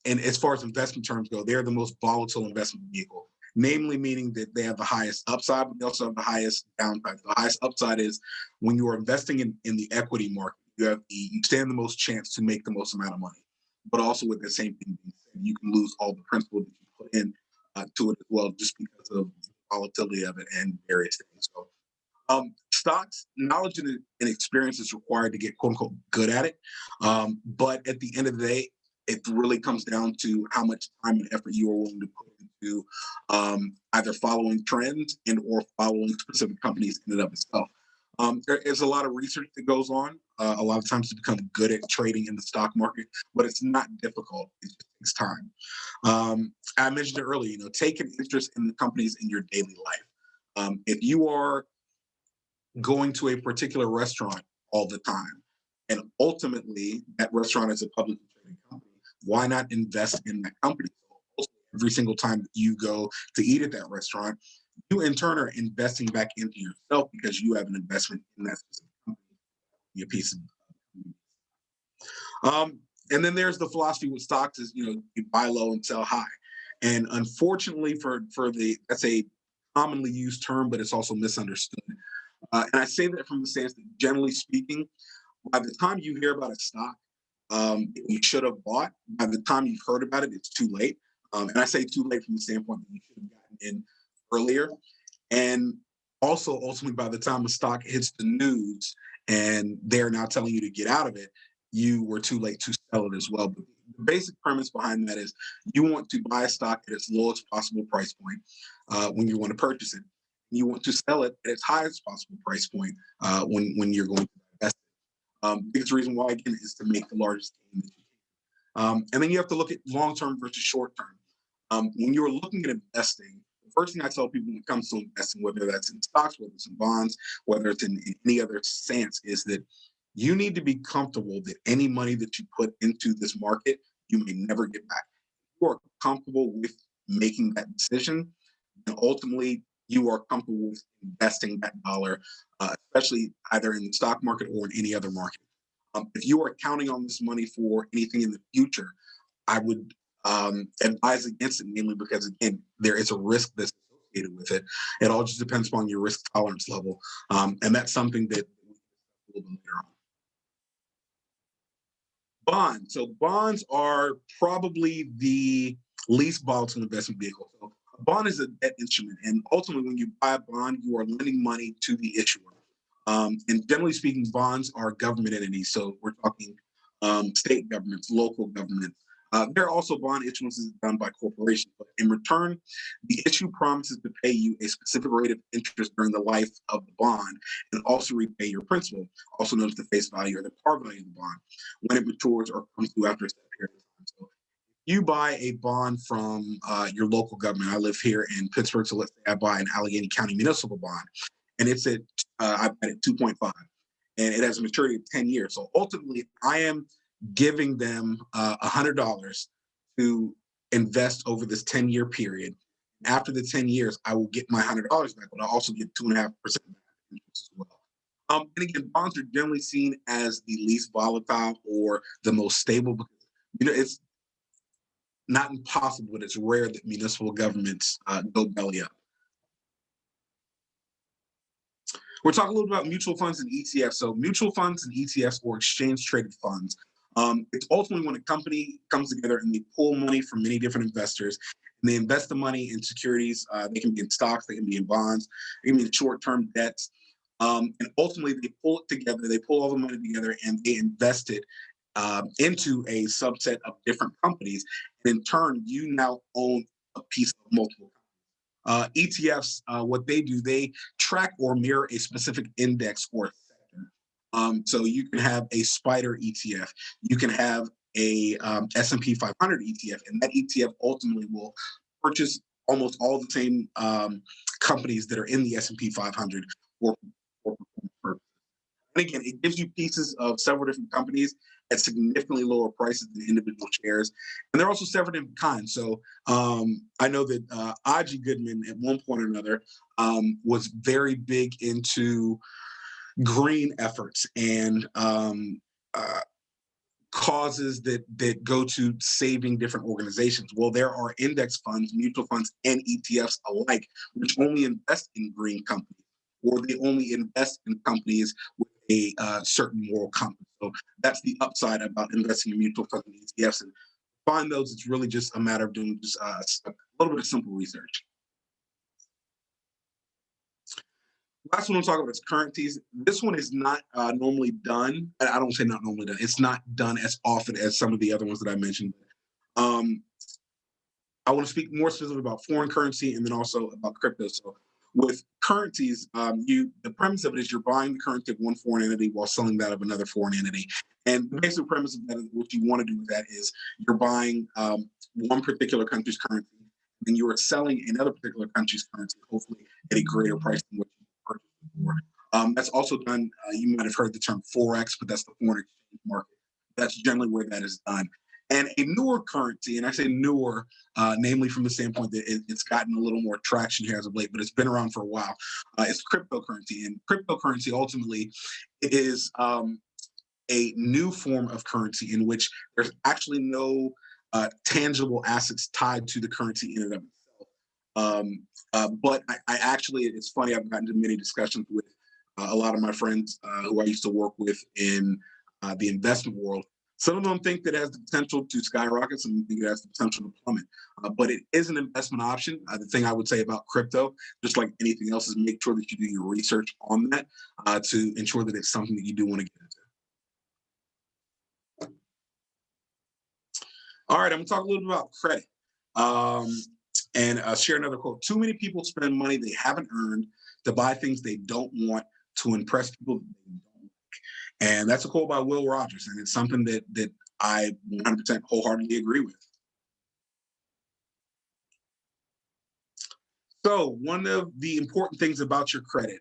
Speaker 3: and as far as investment terms go, they're the most volatile investment vehicle. Namely, meaning that they have the highest upside, but they also have the highest downside. The highest upside is when you are investing in the equity market, you stand the most chance to make the most amount of money. But also with the same thing being said, you can lose all the principal that you put in to it as well, just because of the volatility of it and various things. So stocks, knowledge and experience is required to get quote unquote good at it. But at the end of the day, it really comes down to how much time and effort you are willing to put into either following trends and or following specific companies in and of itself. There is a lot of research that goes on a lot of times to become good at trading in the stock market, but it's not difficult. It just takes time. I mentioned it earlier, take an interest in the companies in your daily life. If you are going to a particular restaurant all the time, and ultimately that restaurant is a publicly traded company, why not invest in that company? So every single time that you go to eat at that restaurant, you in turn are investing back into yourself because you have an investment in that specific company, your piece of. And then there's the philosophy with stocks is, you buy low and sell high. And unfortunately that's a commonly used term, but it's also misunderstood. And I say that from the stance that generally speaking, by the time you hear about a stock you should have bought, by the time you've heard about it, it's too late. And I say too late from the standpoint that you should have gotten in earlier. And also, ultimately, by the time a stock hits the news and they're now telling you to get out of it, you were too late to sell it as well. But the basic premise behind that is you want to buy a stock at its lowest possible price point when you want to purchase it. You want to sell it at its highest possible price point when you're going to invest it. Biggest reason why, again, is to make the largest gain that you can. And then you have to look at long-term versus short-term. When you're looking at investing, First thing I tell people when it comes to investing, whether that's in stocks, whether it's in bonds, whether it's in any other sense, is that you need to be comfortable that any money that you put into this market, you may never get back. If you are comfortable with making that decision, and ultimately you are comfortable with investing that dollar, especially either in the stock market or in any other market. If you are counting on this money for anything in the future, I would advise against it, mainly because, again, there is a risk that's associated with it. It all just depends upon your risk tolerance level. And that's something that we can discuss a little bit later on. Bonds. So bonds are probably the least volatile investment vehicle. So a bond is a debt instrument. And ultimately, when you buy a bond, you are lending money to the issuer. And generally speaking, bonds are government entities. So we're talking state governments, local governments. There are also bond issuances done by corporations, but in return, the issue promises to pay you a specific rate of interest during the life of the bond and also repay your principal, also known as the face value or the par value of the bond, when it matures or comes due after a set period of time. So you buy a bond from your local government. I live here in Pittsburgh, so let's say I buy an Allegheny County municipal bond, and it's at I buy it at 2.5, and it has a maturity of 10 years. So ultimately, I am giving them $100 to invest over this 10-year period. After the 10 years, I will get my $100 back, but I'll also get 2.5% back interest as well. And again, bonds are generally seen as the least volatile or the most stable because it's not impossible, but it's rare that municipal governments go belly up. We're talking a little about mutual funds and ETFs. So mutual funds and ETFs, or exchange traded funds, it's ultimately when a company comes together and they pull money from many different investors and they invest the money in securities. They can be in stocks, they can be in bonds, they can be in short-term debts. And ultimately they pull it together, they pull all the money together and they invest it into a subset of different companies. And in turn, you now own a piece of multiple companies. ETFs, what they do, they track or mirror a specific index or sector. So you can have a SPDR ETF, you can have a S&P 500 ETF, and that ETF ultimately will purchase almost all the same companies that are in the S&P 500 for purposes. And again, it gives you pieces of several different companies at significantly lower prices than individual shares. And there are also several different kinds. So I know that Aji Goodman at one point or another was very big into green efforts and causes that go to saving different organizations. Well, there are index funds, mutual funds, and ETFs alike, which only invest in green companies, or they only invest in companies with a certain moral compass. So that's the upside about investing in mutual funds and ETFs. And find those, it's really just a matter of doing just a little bit of simple research. Last one I'm talking about is currencies. This one is not normally done. I don't say not normally done. It's not done as often as some of the other ones that I mentioned. I want to speak more specifically about foreign currency and then also about crypto. So with currencies, the premise of it is you're buying the currency of one foreign entity while selling that of another foreign entity. And the basic premise of that is what you want to do with that is you're buying one particular country's currency, and you are selling another particular country's currency, hopefully at a greater price than what you purchased before. That's also done, you might have heard the term Forex, but that's the foreign exchange market. That's generally where that is done. And a newer currency, and I say newer, namely from the standpoint that it's gotten a little more traction here as of late, but it's been around for a while, is cryptocurrency. And cryptocurrency ultimately is a new form of currency in which there's actually no tangible assets tied to the currency in and of itself. But I actually, it's funny, I've gotten into many discussions with a lot of my friends who I used to work with in the investment world. Some of them think that it has the potential to skyrocket, some think it has the potential to plummet, but it is an investment option. The thing I would say about crypto, just like anything else, is make sure that you do your research on that to ensure that it's something that you do want to get into. All right, I'm gonna talk a little bit about credit and share another quote. Too many people spend money they haven't earned to buy things they don't want to impress people that they don't. And that's a quote by Will Rogers, and it's something that I 100% wholeheartedly agree with. So one of the important things about your credit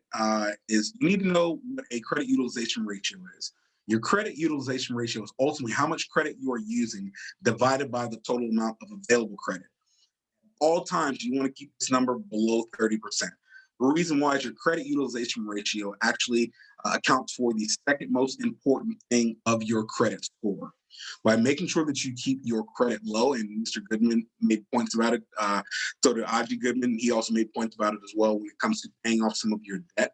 Speaker 3: is you need to know what a credit utilization ratio is. Your credit utilization ratio is ultimately how much credit you are using divided by the total amount of available credit. All times, you want to keep this number below 30%. The reason why is your credit utilization ratio actually accounts for the second most important thing of your credit score. By making sure that you keep your credit low, and Mr. Goodman made points about it, so did Aji Goodman, he also made points about it as well when it comes to paying off some of your debt.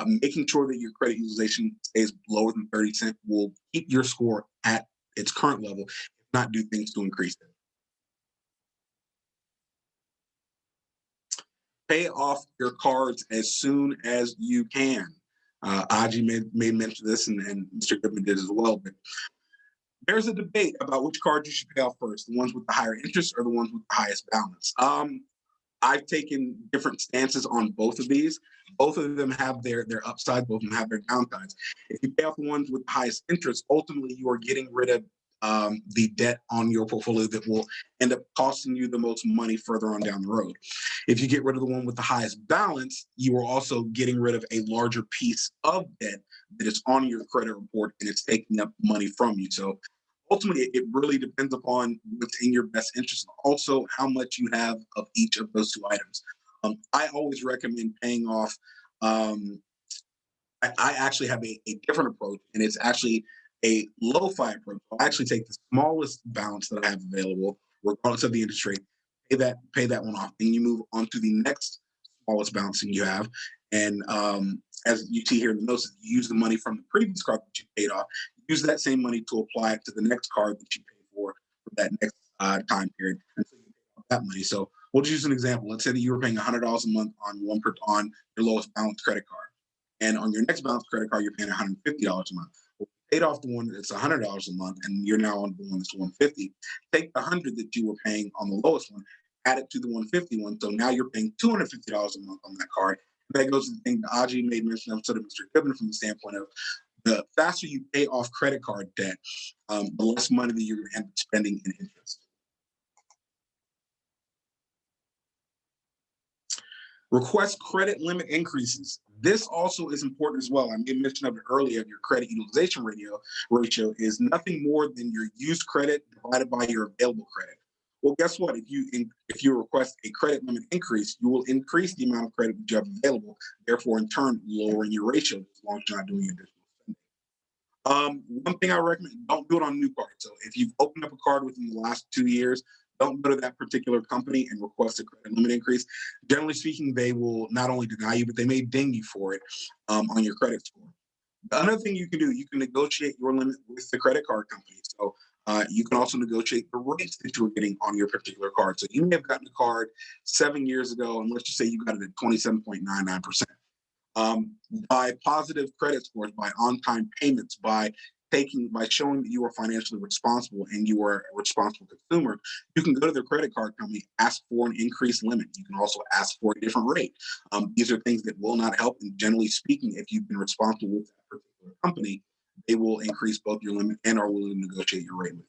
Speaker 3: Making sure that your credit utilization stays lower than 30% will keep your score at its current level, if not do things to increase it. Pay off your cards as soon as you can. Aji may mention this, and Mr. Goodman did as well, but there's a debate about which cards you should pay off first, the ones with the higher interest or the ones with the highest balance. I've taken different stances on both of these. Both of them have their upside, both of them have their downsides. If you pay off the ones with the highest interest, ultimately you are getting rid of the debt on your portfolio that will end up costing you the most money further on down the road. If you get rid of the one with the highest balance, you are also getting rid of a larger piece of debt that is on your credit report and it's taking up money from you. So ultimately, it really depends upon what's in your best interest, also how much you have of each of those two items. I always recommend paying off. I actually have a different approach, and it's actually a lo-fi approach. I actually take the smallest balance that I have available, regardless of the interest rate, pay that one off, and you move on to the next smallest balance that you have. And as you see here in the notes, you use the money from the previous card that you paid off, use that same money to apply it to the next card that you pay for that next time period. And so you pay off that money. So we'll just use an example. Let's say that you were paying $100 a month on your lowest balance credit card. And on your next balance credit card, you're paying $150 a month. Well, you paid off the one that's $100 a month, and you're now on the one that's $150. Take the $100 that you were paying on the lowest one, add it to the $150 one. So now you're paying $250 a month on that card. That goes to the thing that Aji made mention of, sort of Mr. Goodman, from the standpoint of the faster you pay off credit card debt, the less money that you're going to end up spending in interest. Request credit limit increases. This also is important as well. I made mention of it earlier. Your credit utilization ratio is nothing more than your used credit divided by your available credit. Well, guess what? If you request a credit limit increase, you will increase the amount of credit that you have available, therefore in turn lowering your ratio as long as you're not doing additional spending. One thing I recommend: don't do it on new cards. So if you've opened up a card within the last 2 years, don't go to that particular company and request a credit limit increase. Generally speaking, they will not only deny you, but they may ding you for it on your credit score. The other thing you can do, you can negotiate your limit with the credit card company. So you can also negotiate the rates that you're getting on your particular card. So you may have gotten a card 7 years ago, and let's just say you got it at 27.99%. By positive credit scores, by on-time payments, by showing that you are financially responsible and you are a responsible consumer, you can go to their credit card company, ask for an increased limit. You can also ask for a different rate. These are things that will not help. And generally speaking, if you've been responsible with that particular company, they will increase both your limit and are willing to negotiate your rate with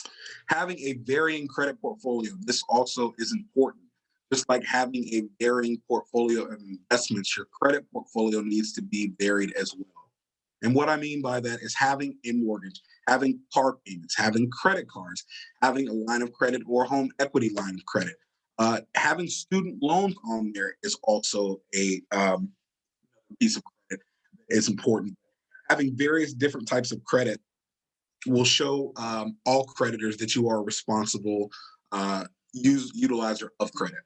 Speaker 3: you. Having a varying credit portfolio, this also is important. Just like having a varying portfolio of investments, your credit portfolio needs to be varied as well. And what I mean by that is having a mortgage, having car payments, having credit cards, having a line of credit or home equity line of credit. Having student loans on there is also a piece of credit that is important. Having various different types of credit will show all creditors that you are a responsible utilizer of credit.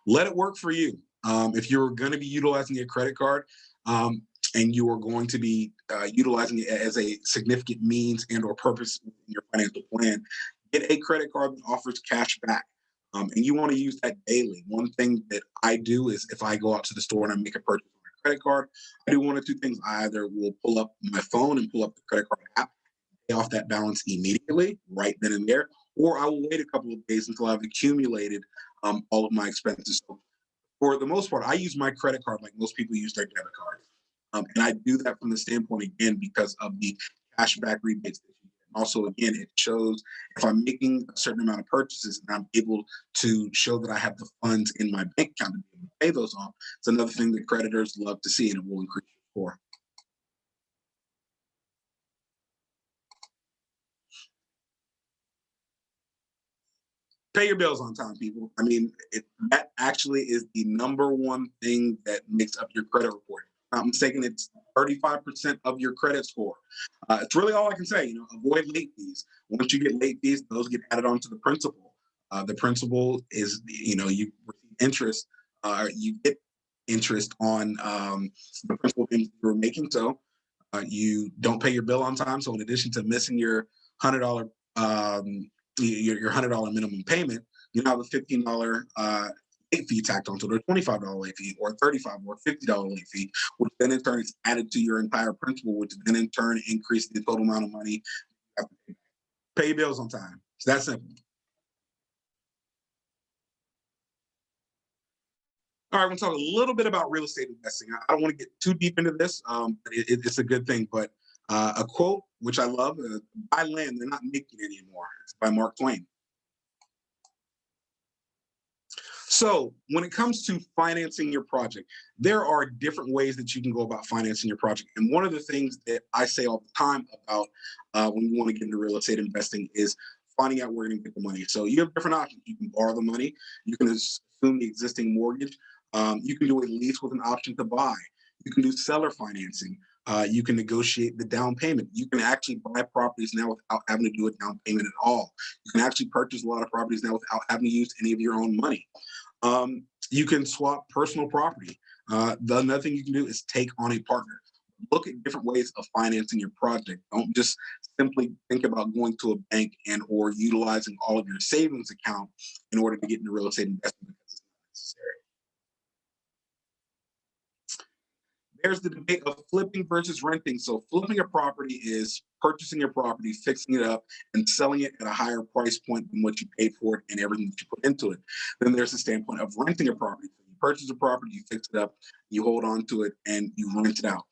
Speaker 3: Let it work for you. If you're going to be utilizing a credit card and you are going to be utilizing it as a significant means and or purpose in your financial plan, get a credit card that offers cash back. And you want to use that daily. One thing that I do is if I go out to the store and I make a purchase on my credit card, I do one of two things. I either will pull up my phone and pull up the credit card app, pay off that balance immediately, right then and there, or I will wait a couple of days until I've accumulated all of my expenses. So for the most part, I use my credit card like most people use their debit card. And I do that from the standpoint, again, because of the cashback rebates that you get. also, again, it shows if I'm making a certain amount of purchases and I'm able to show that I have the funds in my bank account to be able to pay those off. It's another thing that creditors love to see, and it will increase your score. Pay your bills on time, people. I mean, that actually is the number one thing that makes up your credit report. If I'm not mistaken, it's 35% of your credit score. It's really all I can say. Avoid late fees. Once you get late fees, those get added onto the principal. The principal is, you receive interest. You get interest on the principal payments you were making. So you don't pay your bill on time. So in addition to missing your $100 your $100 minimum payment, you now have a $15 late fee tacked onto it, or $25 late fee, or $35 or $50 late fee, which then in turn is added to your entire principal, which then in turn increases the total amount of money you have to pay. Pay your bills on time. It's that simple. All right, we're going to talk a little bit about real estate investing. I don't want to get too deep into this, but it's a good thing. But a quote, which I love, buy land, they're not making it anymore. It's by Mark Twain. So when it comes to financing your project, there are different ways that you can go about financing your project. And one of the things that I say all the time about when you want to get into real estate investing is finding out where you're going to get the money. So you have different options. You can borrow the money. You can assume the existing mortgage. You can do a lease with an option to buy. You can do seller financing. You can negotiate the down payment. You can actually buy properties now without having to do a down payment at all. You can actually purchase a lot of properties now without having to use any of your own money. You can swap personal property. Another thing you can do is take on a partner. Look at different ways of financing your project. Don't just simply think about going to a bank and or utilizing all of your savings account in order to get into real estate investment, because it's not necessary. There's the debate of flipping versus renting. So flipping a property is purchasing your property, fixing it up, and selling it at a higher price point than what you paid for it and everything that you put into it. Then there's the standpoint of renting a property. So you purchase a property, you fix it up, you hold on to it, and you rent it out.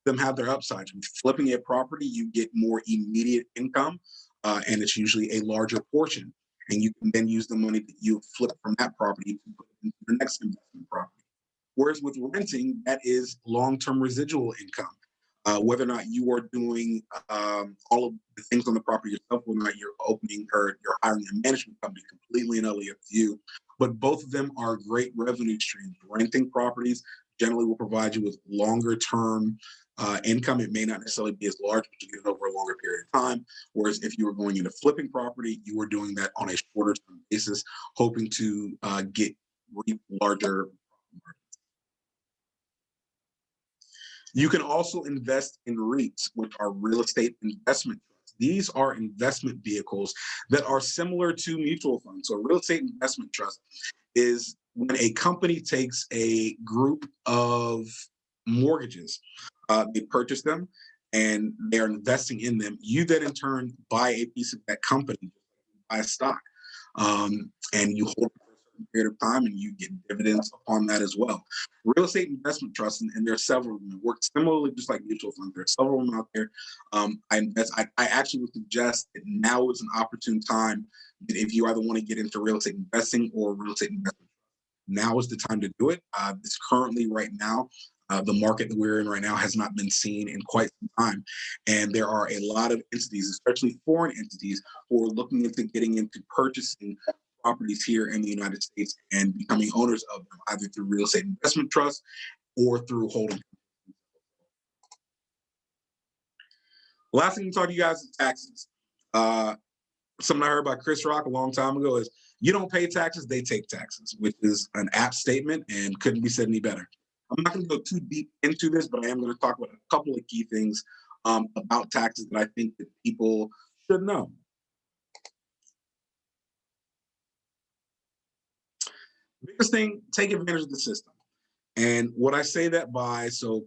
Speaker 3: Them have their upsides. With flipping a property, you get more immediate income, and it's usually a larger portion. And you can then use the money that you flip from that property to put it into the next investment property. Whereas with renting, that is long-term residual income. Whether or not you are doing all of the things on the property yourself, whether or not you're opening or you're hiring a management company, completely and utterly up to you. But both of them are great revenue streams. Renting properties generally will provide you with longer-term income. It may not necessarily be as large, but you get it over a longer period of time. Whereas if you were going into flipping property, you were doing that on a shorter-term basis, hoping to get larger. You can also invest in REITs, which are real estate investment trusts. These are investment vehicles that are similar to mutual funds. So a real estate investment trust is when a company takes a group of mortgages, they purchase them, and they're investing in them. You then in turn buy a piece of that company, buy a stock, and you hold it for a certain period of time, and you get dividends upon that as well. Real estate investment trusts, and there are several of them that work similarly, just like mutual funds. There are several of them out there. I actually would suggest that now is an opportune time that if you either want to get into real estate investing or real estate investment, now is the time to do it. It's currently right now. The market that we're in right now has not been seen in quite some time. And there are a lot of entities, especially foreign entities, who are looking into getting into purchasing properties here in the United States and becoming owners of them, either through real estate investment trusts or through holding. Last thing to talk to you guys is taxes. Something I heard by Chris Rock a long time ago is, you don't pay taxes, they take taxes, which is an apt statement and couldn't be said any better. I'm not going to go too deep into this, but I am going to talk about a couple of key things about taxes that I think that people should know. Biggest thing, take advantage of the system. And what I say that by, so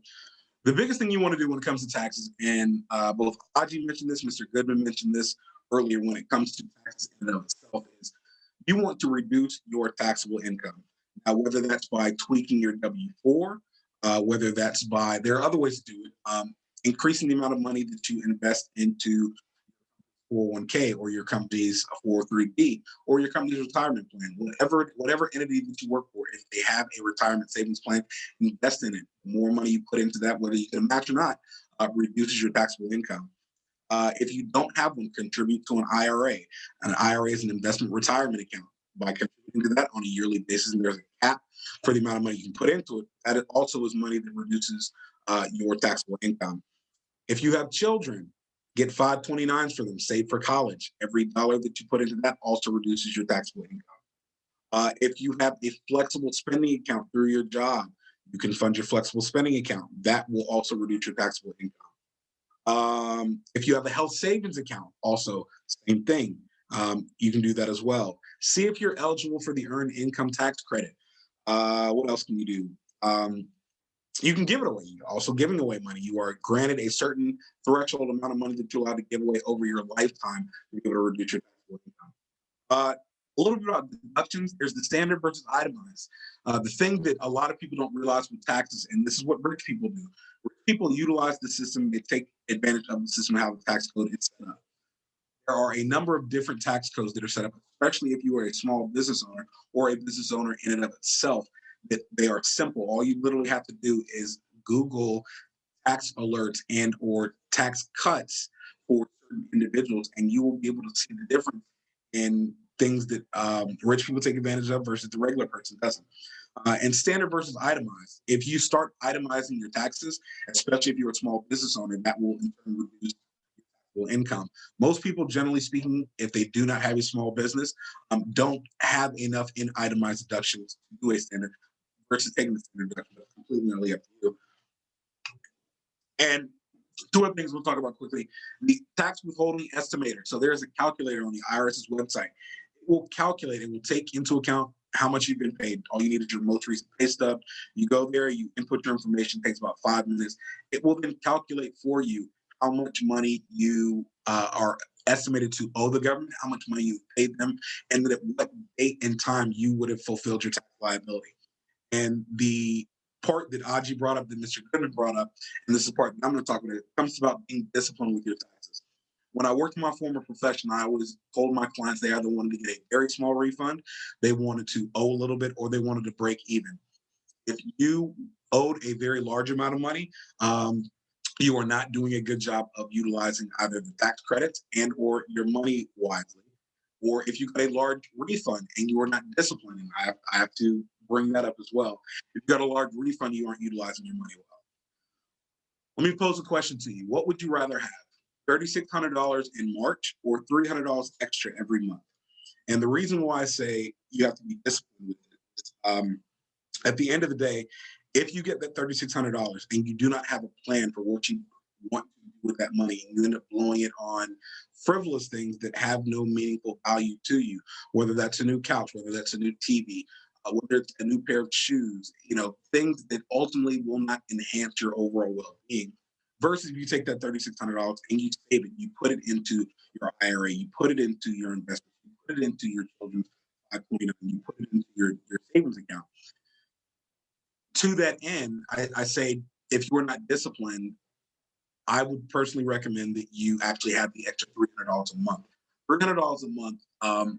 Speaker 3: the biggest thing you want to do when it comes to taxes, and both Aji mentioned this, Mr. Goodman mentioned this earlier, when it comes to taxes in and of itself, is you want to reduce your taxable income. Now, whether that's by tweaking your W-4, whether that's by, there are other ways to do it, increasing the amount of money that you invest into 401k or your company's 403b or your company's retirement plan, whatever entity that you work for, if they have a retirement savings plan, invest in it. The more money you put into that, whether you can match or not, reduces your taxable income. If you don't have one, contribute to an IRA. An IRA is an investment retirement account. By contributing to that on a yearly basis, and there's a cap for the amount of money you can put into it, that also is money that reduces your taxable income. If you have children, get 529s for them, save for college. Every dollar that you put into that also reduces your taxable income. If you have a flexible spending account through your job, you can fund your flexible spending account. That will also reduce your taxable income. If you have a health savings account, also same thing. You can do that as well. See if you're eligible for the earned income tax credit. What else can you do? You can give it away. You're also giving away money. You are granted a certain threshold amount of money that you're allowed to give away over your lifetime to be able to reduce your taxable income. A little bit about deductions. There's the standard versus itemized. The thing that a lot of people don't realize with taxes, and this is what rich people do. Rich people utilize the system. They take advantage of the system, how the tax code is set up. There are a number of different tax codes that are set up, especially if you are a small business owner or a business owner in and of itself, that they are simple. All you literally have to do is Google tax alerts and or tax cuts for certain individuals, and you will be able to see the difference in things that rich people take advantage of versus the regular person doesn't. And standard versus itemized. If you start itemizing your taxes, especially if you're a small business owner, that will in turn reduce income. Most people, generally speaking, if they do not have a small business, don't have enough in itemized deductions to do a standard versus taking the standard deduction. That's completely up to you. And two other things we'll talk about quickly. The tax withholding estimator. So there's a calculator on the IRS's website. It will calculate, it will take into account how much you've been paid. All you need is your most recent pay stub. You go there, you input your information, it takes about 5 minutes. It will then calculate for you how much money you are estimated to owe the government, how much money you paid them, and then at what date and time you would have fulfilled your tax liability. And the part that Aji brought up, that Mr. Goodman brought up, and this is the part that I'm going to talk about, it comes about being disciplined with your taxes. When I worked in my former profession, I always told my clients they either wanted to get a very small refund, they wanted to owe a little bit, or they wanted to break even. If you owed a very large amount of money, you are not doing a good job of utilizing either the tax credits and or your money wisely. Or if you got a large refund and you are not disciplining, I have to bring that up as well. If you got a large refund, you aren't utilizing your money well. Let me pose a question to you. What would you rather have? $3,600 in March or $300 extra every month? And the reason why I say you have to be disciplined with it is at the end of the day, if you get that $3,600 and you do not have a plan for what you want to do with that money, and you end up blowing it on frivolous things that have no meaningful value to you, whether that's a new couch, whether that's a new TV, whether it's a new pair of shoes, things that ultimately will not enhance your overall well-being. Versus if you take that $3,600 and you save it, you put it into your IRA, you put it into your investment, you put it into your children's 529, you put it into your savings account. To that end, I say if you are not disciplined, I would personally recommend that you actually have the extra $300 a month. $300 a month,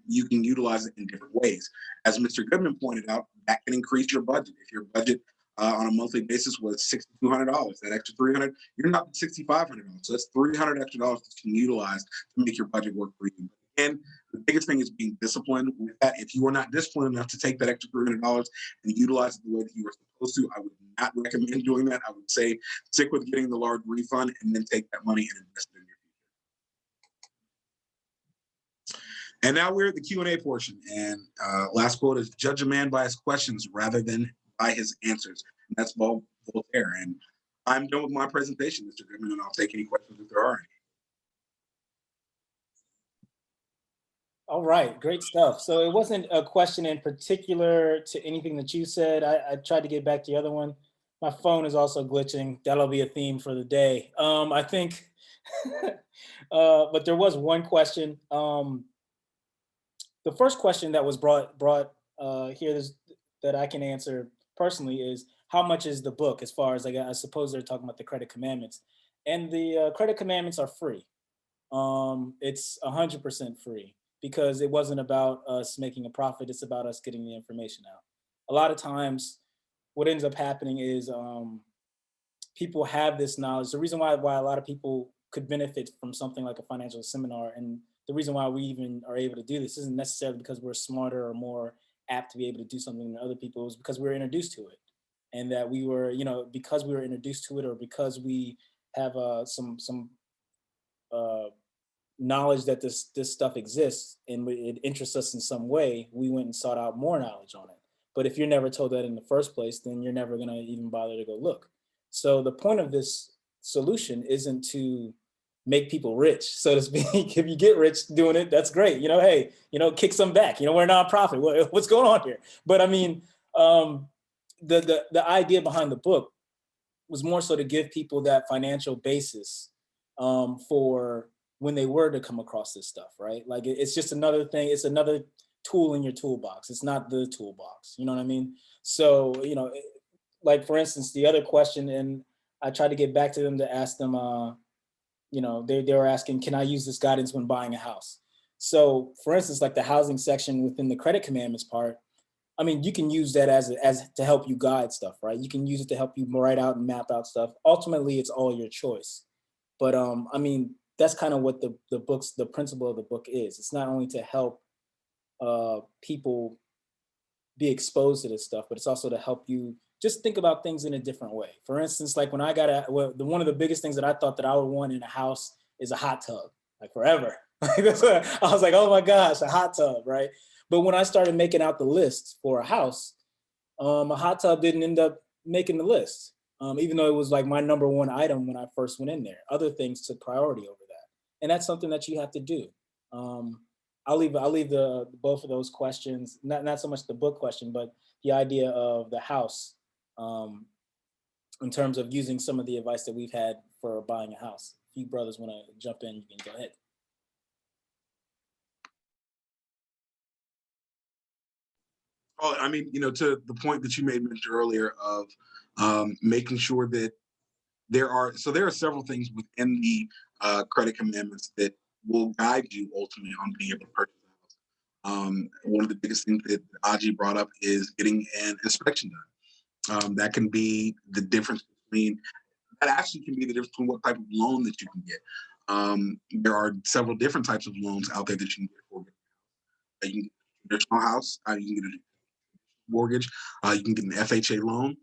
Speaker 3: you can utilize it in different ways. As Mr. Goodman pointed out, that can increase your budget. If your budget on a monthly basis was $6,200, that extra $300, you're not $6,500. So that's $300 extra dollars that you can utilize to make your budget work for you. And the biggest thing is being disciplined with that. If you are not disciplined enough to take that extra $300 and utilize it the way that you were supposed to, I would not recommend doing that. I would say stick with getting the large refund and then take that money and invest it in your future. And now we're at the Q&A portion. And last quote is, judge a man by his questions rather than by his answers. And that's Voltaire. And I'm done with my presentation, Mr. Goodman, and I'll take any questions if there are any.
Speaker 1: All right, great stuff. So it wasn't a question in particular to anything that you said. I tried to get back to the other one. My phone is also glitching. That'll be a theme for the day. I think, but there was one question. The first question that was brought here that I can answer personally is, how much is the book? As far as I suppose they're talking about the Credit Commandments, and the Credit Commandments are free. it's 100% free because it wasn't about us making a profit. It's about us getting the information out. A lot of times, what ends up happening is people have this knowledge. The reason why a lot of people could benefit from something like a financial seminar, and the reason why we even are able to do this isn't necessarily because we're smarter or more apt to be able to do something than other people. Is because we were introduced to it, and that we were, because we were introduced to it, or because we have some uh, knowledge that this stuff exists and it interests us in some way, we went and sought out more knowledge on it. But if you're never told that in the first place, then you're never going to even bother to go look. So the point of this solution isn't to make people rich, so to speak. If you get rich doing it, that's great. Hey, kick some back. We're a nonprofit. What's going on here? But I mean, the idea behind the book was more so to give people that financial basis for when they were to come across this stuff, right? Like it's just another thing. It's another tool in your toolbox. It's not the toolbox. You know what I mean? So, like for instance, the other question, and I tried to get back to them to ask them, they were asking, can I use this guidance when buying a house? So for instance, like the housing section within the credit commandments part, I mean, you can use that as to help you guide stuff, right? You can use it to help you write out and map out stuff. Ultimately, it's all your choice. But I mean, that's kind of what the principle of the book is. It's not only to help people be exposed to this stuff, but it's also to help you just think about things in a different way. For instance, like when I got one of the biggest things that I thought that I would want in a house is a hot tub, like forever. That's what I was like, oh my gosh, a hot tub, right? But when I started making out the list for a house, a hot tub didn't end up making the list, even though it was like my number one item when I first went in there. Other things took priority over that, and that's something that you have to do. I'll leave the both of those questions, not so much the book question, but the idea of the house, in terms of using some of the advice that we've had for buying a house. If you brothers want to jump in, you can go ahead.
Speaker 3: Oh, I mean, to the point that you mentioned earlier of making sure that there are several things within the credit commandments that will guide you ultimately on being able to purchase a house. One of the biggest things that Aji brought up is getting an inspection done. That can be the difference between, that actually can be the difference between what type of loan that you can get. There are several different types of loans out there that you can get for. You can get a traditional house, you can get a mortgage, you can get an FHA loan.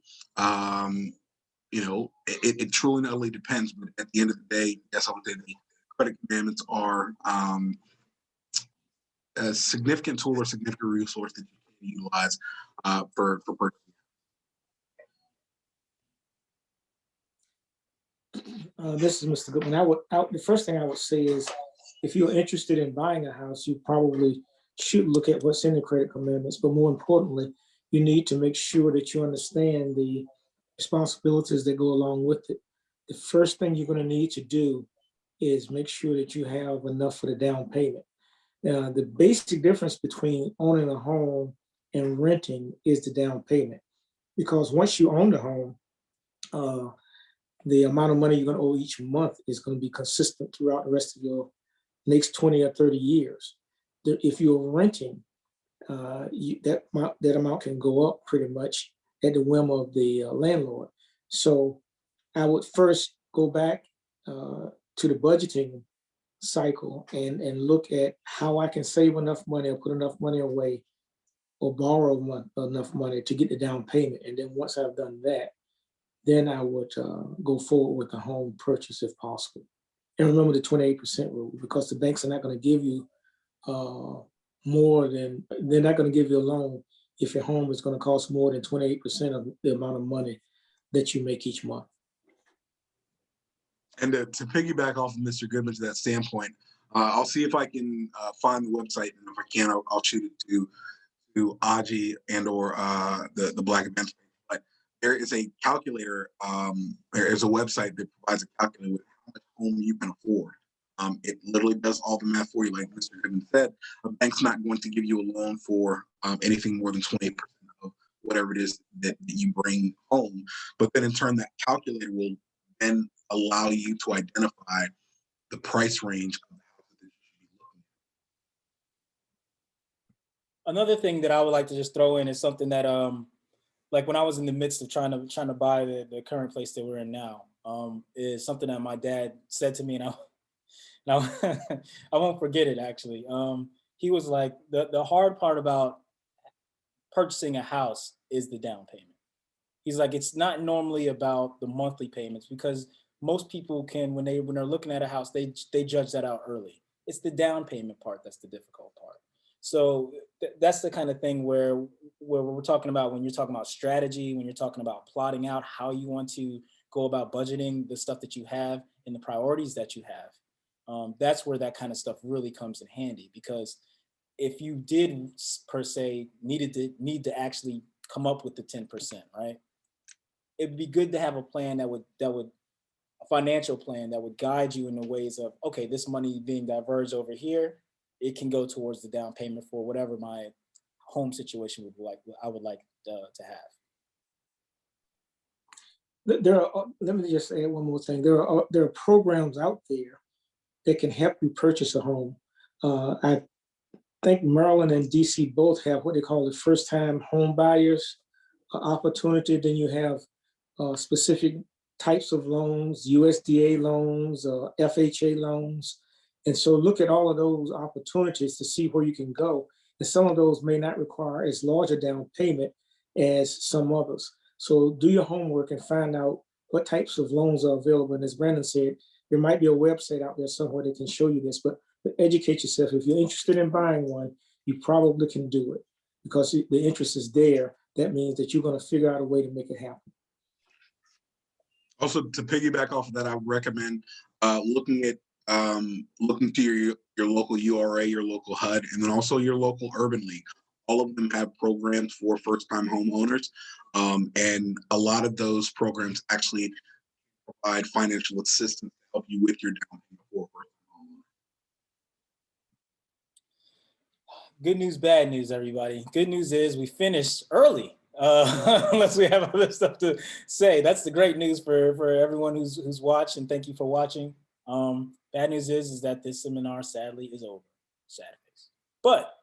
Speaker 3: It truly not only depends, but at the end of the day, that's how the credit commandments are a significant tool or significant resource that you can utilize for purchasing.
Speaker 2: This is Mr. Goodman. The first thing I would say is, if you're interested in buying a house, you probably should look at what's in the credit commandments. But more importantly, you need to make sure that you understand the responsibilities that go along with it. The first thing you're going to need to do is make sure that you have enough for the down payment. The basic difference between owning a home and renting is the down payment. Because once you own the home, the amount of money you're going to owe each month is going to be consistent throughout the rest of your next 20 or 30 years. If you're renting, that amount can go up pretty much at the whim of the landlord. So I would first go back to the budgeting cycle and look at how I can save enough money or put enough money away or borrow enough money to get the down payment. And then once I've done that, then I would go forward with the home purchase if possible. And remember the 28% rule, because the banks are not going to give you they're not going to give you a loan if your home is going to cost more than 28% of the amount of money that you make each month.
Speaker 3: And to piggyback off of Mr. Goodman to that standpoint, I'll see if I can find the website, and if I can, I'll shoot it to Aji and or the Black Events. But there is a calculator. There is a website that provides a calculator with how much home you can afford. It literally does all the math for you, like Mr. Goodman said. A bank's not going to give you a loan for anything more than 28% of whatever it is that you bring home. But then in turn, that calculator will then allow you to identify the price range of the houses that you should be looking
Speaker 1: Another thing that I would like to just throw in is something that like when I was in the midst of trying to buy the current place that we're in now, is something that my dad said to me, and I I won't forget it actually. He was like, the hard part about purchasing a house is the down payment. He's like, it's not normally about the monthly payments because most people can, when they're looking at a house, they judge that out early. It's the down payment part that's the difficult part. So that's the kind of thing where we're talking about when you're talking about strategy, when you're talking about plotting out how you want to go about budgeting the stuff that you have and the priorities that you have. That's where that kind of stuff really comes in handy, because if you did per se need to actually come up with the 10%, right? It'd be good to have a plan that would a financial plan that would guide you in the ways of, okay, this money being diverged over here, it can go towards the down payment for whatever my home situation I would like to have.
Speaker 2: Let me just add one more thing. There are programs out there that can help you purchase a home. I think Maryland and DC both have what they call the first time home buyers opportunity. Then you have specific types of loans, USDA loans, FHA loans. And so look at all of those opportunities to see where you can go. And some of those may not require as large a down payment as some others. So do your homework and find out what types of loans are available. And as Brandon said, there might be a website out there somewhere that can show you this, but educate yourself. If you're interested in buying one, you probably can do it because the interest is there. That means that you're going to figure out a way to make it happen.
Speaker 3: Also, to piggyback off of that, I would recommend looking to your local URA, your local HUD, and then also your local Urban League. All of them have programs for first-time homeowners, and a lot of those programs actually provide financial assistance to help you with your down payment for a first-time homeowner.
Speaker 1: Good news, bad news, everybody. Good news is we finished early, unless we have other stuff to say. That's the great news for everyone who's watched, and thank you for watching. Bad news is that this seminar sadly is over. Sad face. But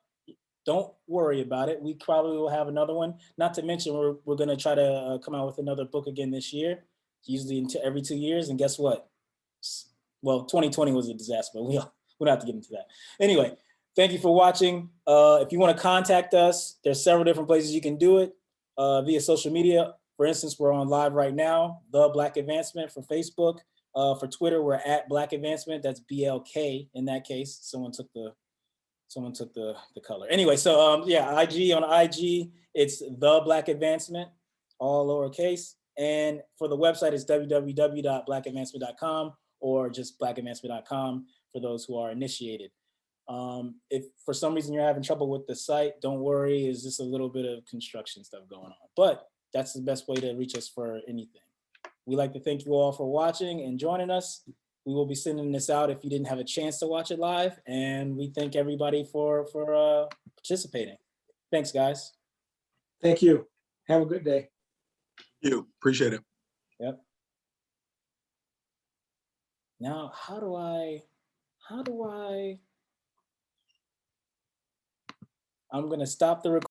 Speaker 1: don't worry about it. We probably will have another one. Not to mention we're going to try to come out with another book again this year, usually every 2 years. And guess what? Well, 2020 was a disaster, but we don't have to get into that. Anyway, thank you for watching. If you want to contact us, there's several different places you can do it via social media. For instance, we're on live right now, The Black Advancement for Facebook. For Twitter, we're at Black Advancement. That's BLK in that case. Someone took the color. Anyway, so yeah, IG on IG, it's The Black Advancement, all lowercase. And for the website, it's www.blackadvancement.com or just blackadvancement.com for those who are initiated. If for some reason you're having trouble with the site, don't worry, it's just a little bit of construction stuff going on. But that's the best way to reach us for anything. We'd like to thank you all for watching and joining us. We will be sending this out if you didn't have a chance to watch it live. And we thank everybody for participating. Thanks, guys.
Speaker 2: Thank you. Have a good day.
Speaker 3: Thank you. Appreciate it.
Speaker 1: Yep. Now, how do I, I'm going to stop the recording.